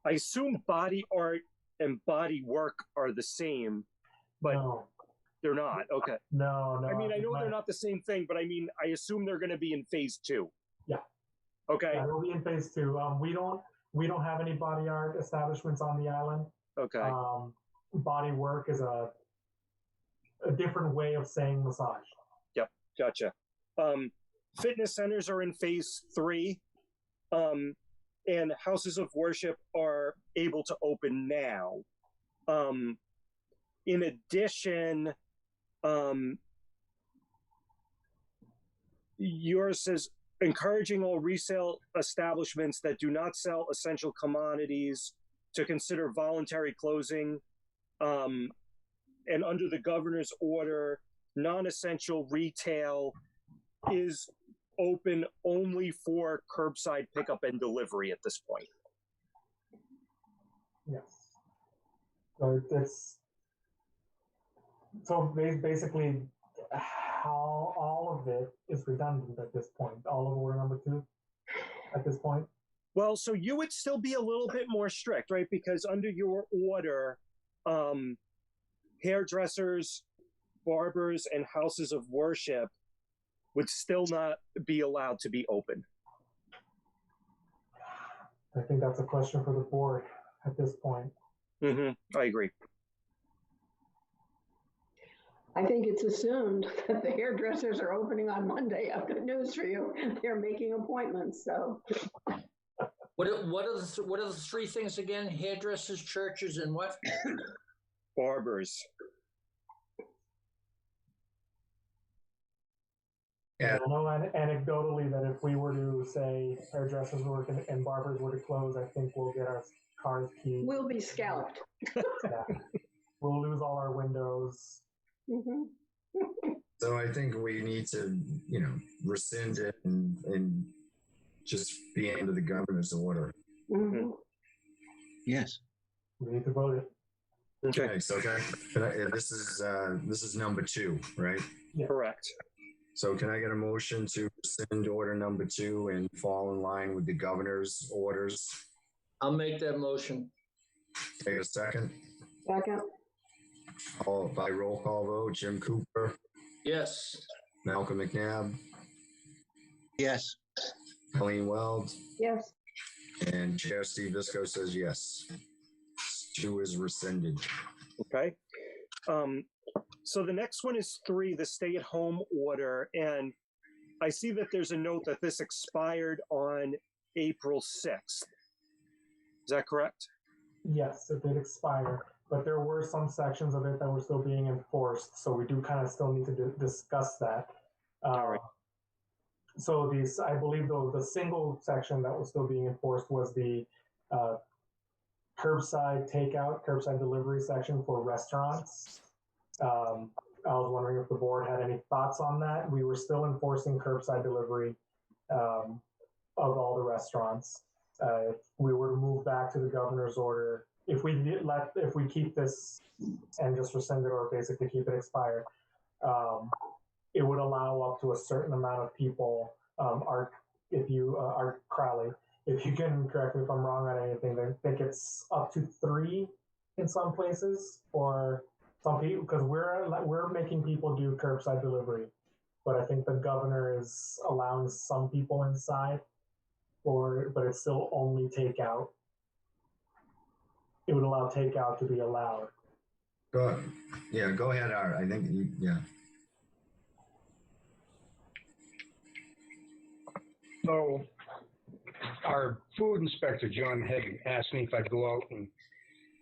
I assume body art and body work are the same, but
no.
They're not. Okay.
No.
I mean, I know they're not the same thing, but I mean, I assume they're going to be in phase 2.
Yeah.
Okay.
Yeah, they'll be in phase 2. We don't have any body art establishments on the island.
Okay.
Body work is a different way of saying massage.
Yep. Gotcha. Fitness centers are in phase 3. And houses of worship are able to open now. In addition, yours says encouraging all resale establishments that do not sell essential commodities to consider voluntary closing. And under the governor's order, non-essential retail is open only for curbside pickup and delivery at this point.
Yes. So basically how all of it is redundant at this point. All of order number 2 at this point.
Well, so you would still be a little bit more strict, right? Because under your order, hairdressers, barbers, and houses of worship would still not be allowed to be open.
I think that's a question for the board at this point.
I agree.
I think it's assumed that the hairdressers are opening on Monday. I've got news for you. They're making appointments, so.
What are the 3 things again? Hairdressers, churches, and what?
Barbers.
Yeah. I know anecdotally that if we were to say hairdressers were and barbers were to close, I think we'll get our cars keyed.
We'll be scalped.
Yeah. We'll lose all our windows.
So I think we need to, rescind it and just be under the governor's order.
Yes.
We need to vote it.
Okay.
So this is number 2, right?
Yeah.
Correct.
So can I get a motion to rescind order number 2 and fall in line with the governor's orders?
I'll make that motion.
Take a second.
Second.
All by roll call vote. Jim Cooper.
Yes.
Malcolm McNabb.
Yes.
Colleen Weld.
Yes.
And Chair Steve Visco says yes. 2 is rescinded.
Okay. So the next one is 3, the stay-at-home order. And I see that there's a note that this expired on April 6th. Is that correct?
Yes, it did expire, but there were some sections of it that were still being enforced. So we do kind of still need to discuss that.
All right.
So I believe the single section that was still being enforced was the curbside takeout, curbside delivery section for restaurants. I was wondering if the board had any thoughts on that. We were still enforcing curbside delivery of all the restaurants. If we were to move back to the governor's order, if we keep this and just rescind it or basically keep it expired, it would allow up to a certain amount of people. Art Crowley, if you can correct me if I'm wrong on anything, I think it's up to 3 in some places, or some people, because we're making people do curbside delivery, but I think the governor is allowing some people inside, but it's still only takeout. it would allow takeout to be allowed.
Go ahead, Art. I think yeah.
So our food inspector, John, had asked me if I'd go out and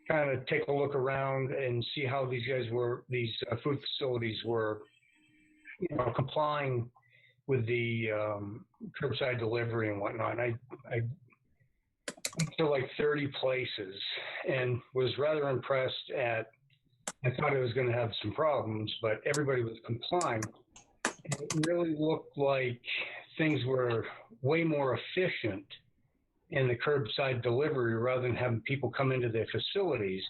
kind of take a look around and see how these food facilities were, complying with the curbside delivery and whatnot. I went to like 30 places and was rather impressed I thought it was going to have some problems, but everybody was complying. It really looked like things were way more efficient in the curbside delivery rather than having people come into their facilities.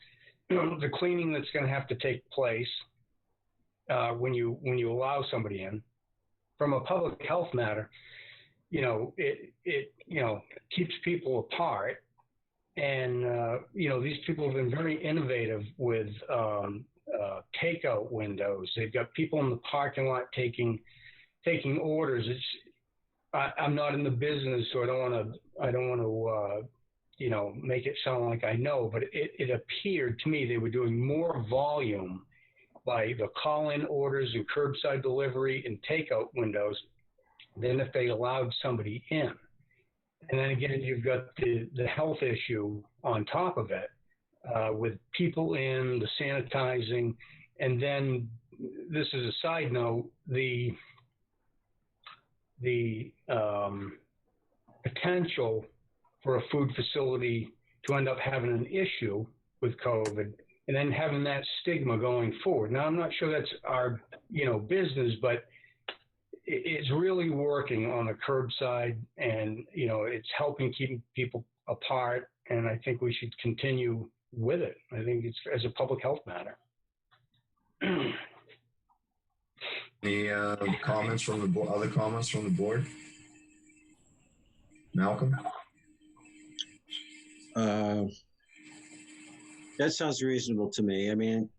The cleaning that's going to have to take place when you allow somebody in, from a public health matter, it keeps people apart. And, these people have been very innovative with takeout windows. They've got people in the parking lot taking orders. I'm not in the business, so I don't want to make it sound like I know, but it appeared to me they were doing more volume by the call-in orders and curbside delivery and takeout windows than if they allowed somebody in. And then again, you've got the health issue on top of it, with people in, the sanitizing, and then this is a side note, the potential for a food facility to end up having an issue with COVID and then having that stigma going forward. Now, I'm not sure that's our, business, but it's really working on the curbside and, it's helping keep people apart. And I think we should continue with it. I think it's as a public health matter.
Any comments from the other comments from the board? Malcolm?
That sounds reasonable to me. I mean,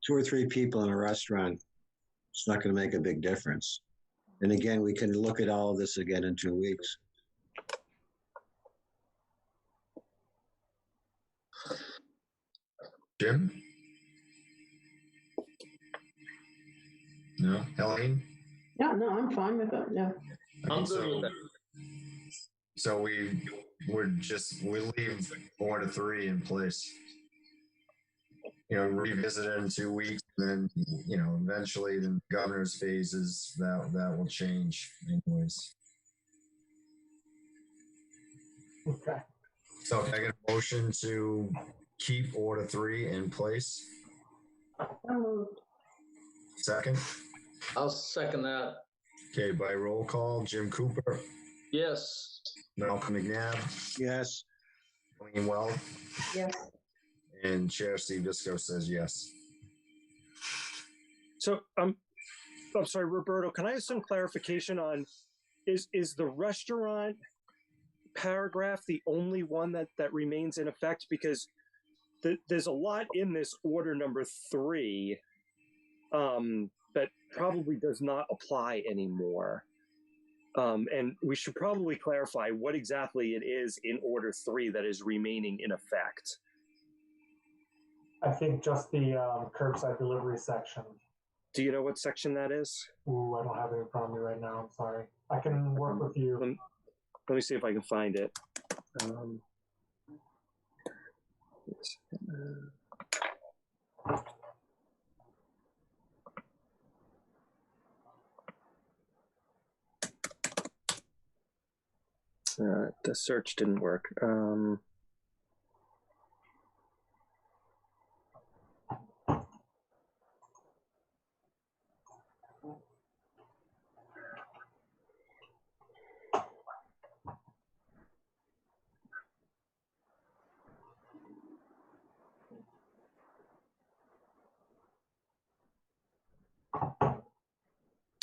2 or 3 people in a restaurant, it's not going to make a big difference. And again, we can look at all of this again in 2 weeks.
Jim? No? Helene?
Yeah, no, I'm fine with it. Yeah.
I'm good with that.
So we leave 4 to 3 in place. Revisit it in 2 weeks, and then eventually the governor's phases that will change anyways.
Okay.
So can I get a motion to keep Order 3 in place? Second?
I'll second that.
Okay, by roll call, Jim Cooper,
Yes.
Malcolm McNabb,
Yes.
Colleen Weld,
Yes.
and Chair Steve Disco says yes.
So I'm sorry, Roberto, can I have some clarification on is the restaurant paragraph the only one that remains in effect? Because there's a lot in this order number 3 that probably does not apply anymore. And we should probably clarify what exactly it is in order 3 that is remaining in effect.
I think just the curbside delivery section.
Do you know what section that is?
Ooh, I don't have it in front of me right now. I'm sorry. I can work with you.
Let me see if I can find it. The search didn't work.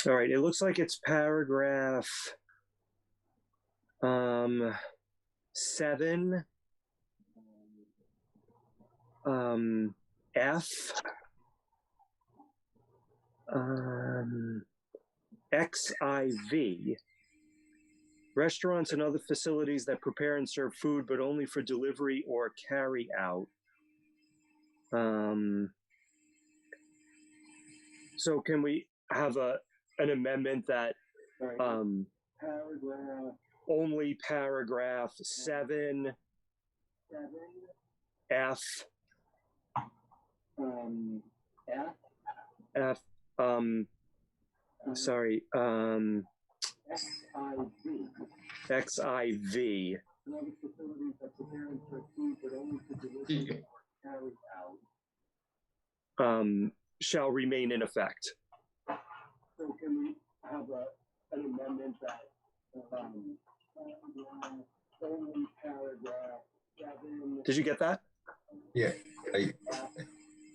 All right, it looks like it's paragraph 7 F XIV. Restaurants and other facilities that prepare and serve food, but only for delivery or carry out. So can we have an amendment that only paragraph 7 F XIV shall remain in effect. So can we have an amendment that only paragraph 7? Did you get that?
Yeah. Are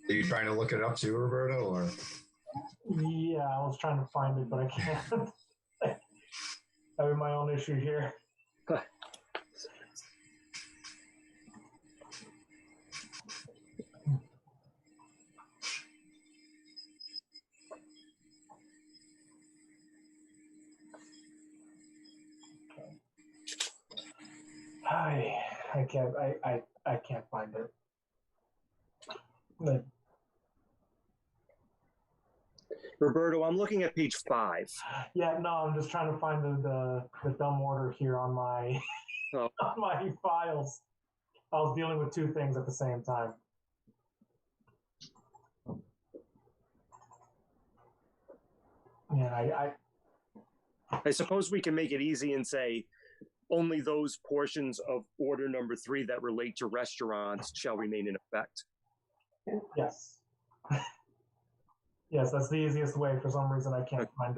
you trying to look it up too, Roberto? Or
Yeah, I was trying to find it, but I can't. Having my own issue here. I can't find it. But,
Roberto, I'm looking at page 5.
yeah, no, I'm just trying to find the dumb order here on my on my files. I was dealing with two things at the same time. Yeah,
I suppose we can make it easy and say only those portions of order number 3 that relate to restaurants shall remain in effect.
Yes. Yes, that's the easiest way. For some reason, I can't find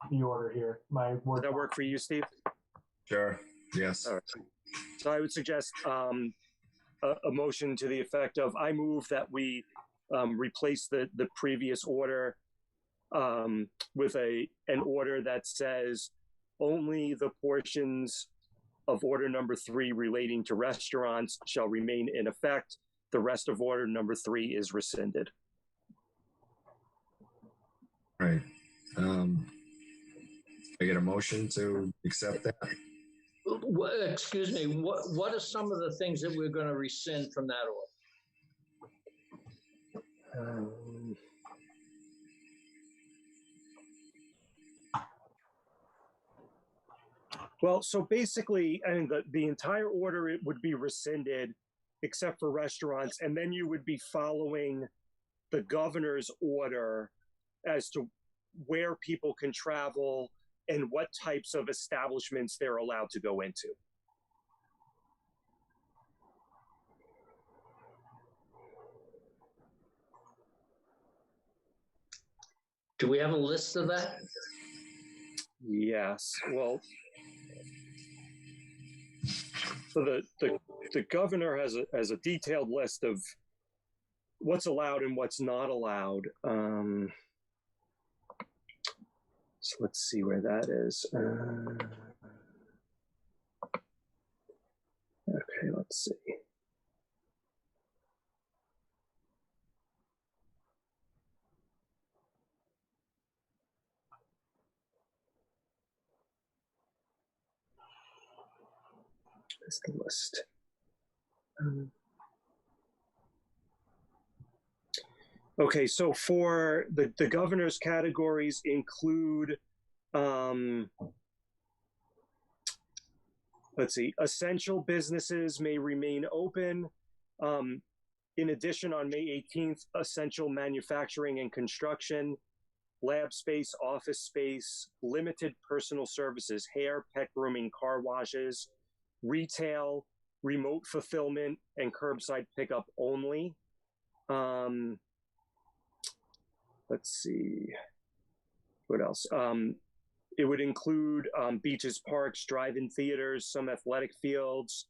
the order here. My word.
Does that work for you, Steve?
Sure. Yes.
All right. So I would suggest a motion to the effect of, I move that we replace the previous order with an order that says only the portions of order number 3 relating to restaurants shall remain in effect. The rest of order number 3 is rescinded.
Right. I get a motion to accept that.
Excuse me, what are some of the things that we're going to rescind from that order?
Well, so basically, I mean, the entire order it would be rescinded except for restaurants, and then you would be following the governor's order as to where people can travel and what types of establishments they're allowed to go into.
Do we have a list of that?
Yes. Well, so the governor has a detailed list of what's allowed and what's not allowed. So let's see where that is. Okay, let's see. That's the list. Okay, so for the governor's categories include, let's see, essential businesses may remain open. In addition, on May 18th, essential manufacturing and construction, lab space, office space, limited personal services, hair, pet grooming, car washes, retail, remote fulfillment, and curbside pickup only. Let's see, what else? It would include beaches, parks, drive-in theaters, some athletic fields,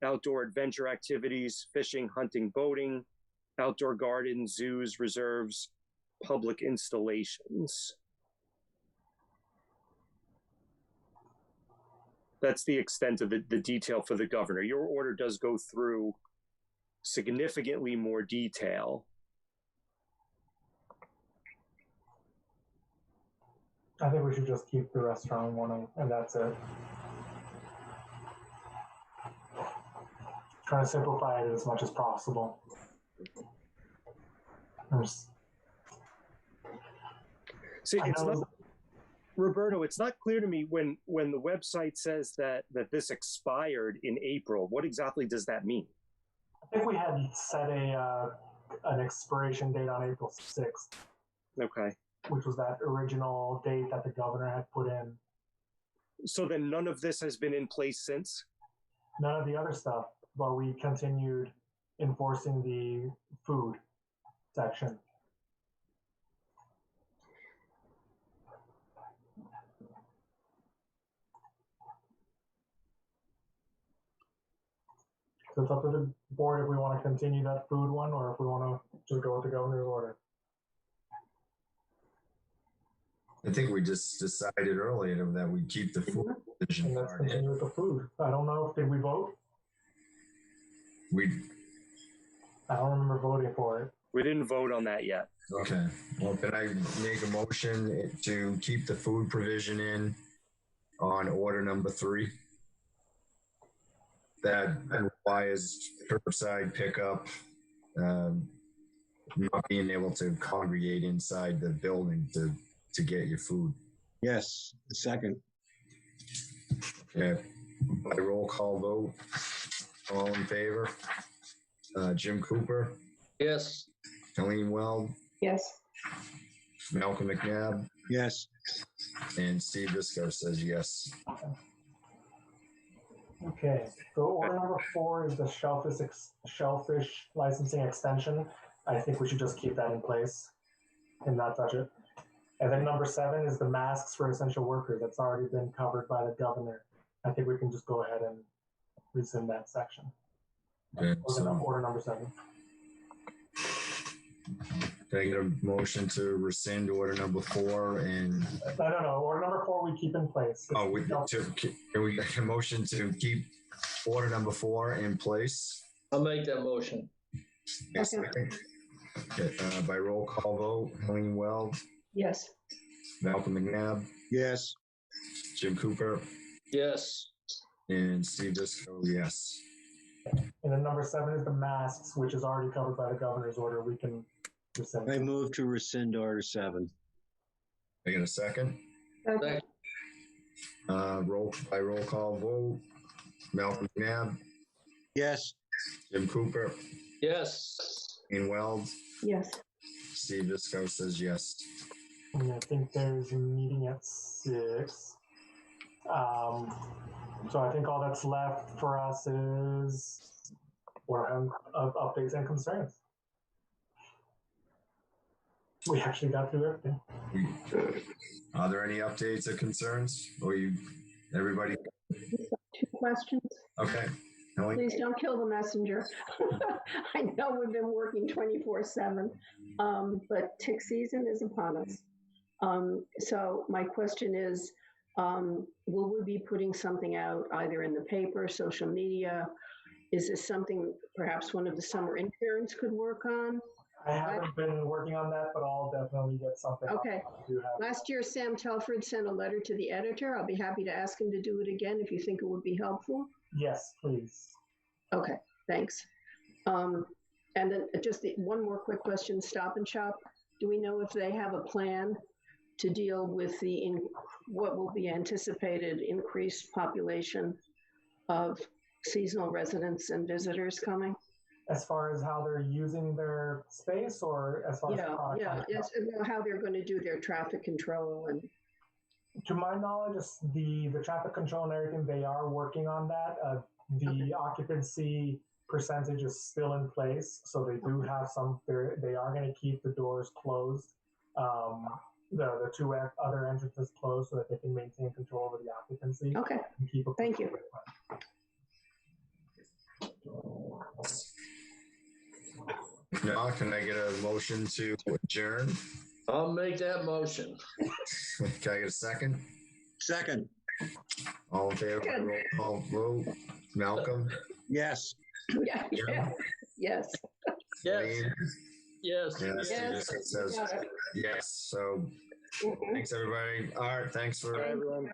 outdoor adventure activities, fishing, hunting, boating, outdoor gardens, zoos, reserves, public installations. That's the extent of the detail for the governor. Your order does go through significantly more detail.
I think we should just keep the restaurant one, and that's it. trying to simplify it as much as possible.
See, it's not, Roberto, it's not clear to me when the website says that this expired in April. What exactly does that mean?
I think we had set an expiration date on April 6th.
Okay.
Which was that original date that the governor had put in.
So then none of this has been in place since?
None of the other stuff, but we continued enforcing the food section. So it's up to the board if we want to continue that food one or if we want to just go with the governor's order.
I think we just decided earlier that we keep the food division.
And let's continue with the food. I don't know, did we vote? I don't remember voting for it.
We didn't vote on that yet.
Okay. Well, can I make a motion to keep the food provision in on order number 3? That requires curbside pickup, not being able to congregate inside the building to get your food.
Yes, second.
Okay. By roll call vote, all in favor? Jim Cooper?
Yes.
Colleen Weld?
Yes.
Malcolm McNabb?
Yes.
And Steve Bisco says yes.
Okay, so order number 4 is the shellfish licensing extension. I think we should just keep that in place and not touch it. And then number 7 is the masks for essential workers. That's already been covered by the governor. I think we can just go ahead and rescind that section.
Okay,
Order number 7.
Can I get a motion to rescind order number 4 and?
No. Order number 4 we keep in place.
Oh, can we get a motion to keep order number 4 in place?
I'll make that motion.
Yes. Okay. By roll call vote, Colleen Weld?
Yes.
Malcolm McNabb?
Yes.
Jim Cooper?
Yes.
And Steve Bisco, yes.
And then number 7 is the masks, which is already covered by the governor's order. We can rescind.
I move to rescind order 7.
I get a second?
Okay.
Roll call vote, Malcolm McNabb?
Yes.
Jim Cooper?
Yes.
Colleen Weld?
Yes.
Steve Bisco says yes.
And I think there's a meeting at 6. So I think all that's left for us is updates and concerns. We actually got through everything.
Are there any updates or concerns? Or everybody?
2 questions.
Okay.
Please don't kill the messenger. I know we've been working 24/7, but tick season is upon us. So my question is, will we be putting something out either in the paper, social media? Is this something perhaps one of the summer interns could work on?
I haven't been working on that, but I'll definitely get something.
Okay. Last year, Sam Telford sent a letter to the editor. I'll be happy to ask him to do it again if you think it would be helpful.
Yes, please.
Okay, thanks. And then just one more quick question, Stop and Shop. Do we know if they have a plan to deal with what will be anticipated increased population of seasonal residents and visitors coming?
As far as how they're using their space, or as far as
how they're going to do their traffic control and.
To my knowledge, the traffic control and everything, they are working on that. The occupancy percentage is still in place, so they do have they are going to keep the doors closed, the 2 other entrances closed, so that they can maintain control over the occupancy.
Okay. Thank you.
Now, can I get a motion to adjourn?
I'll make that motion.
Can I get a second?
Second.
All in favor, roll call vote. Malcolm?
Yes.
Yeah. Yes.
Yes. Yes.
Yes. Yes. So thanks, everybody. All right. Thanks for everyone.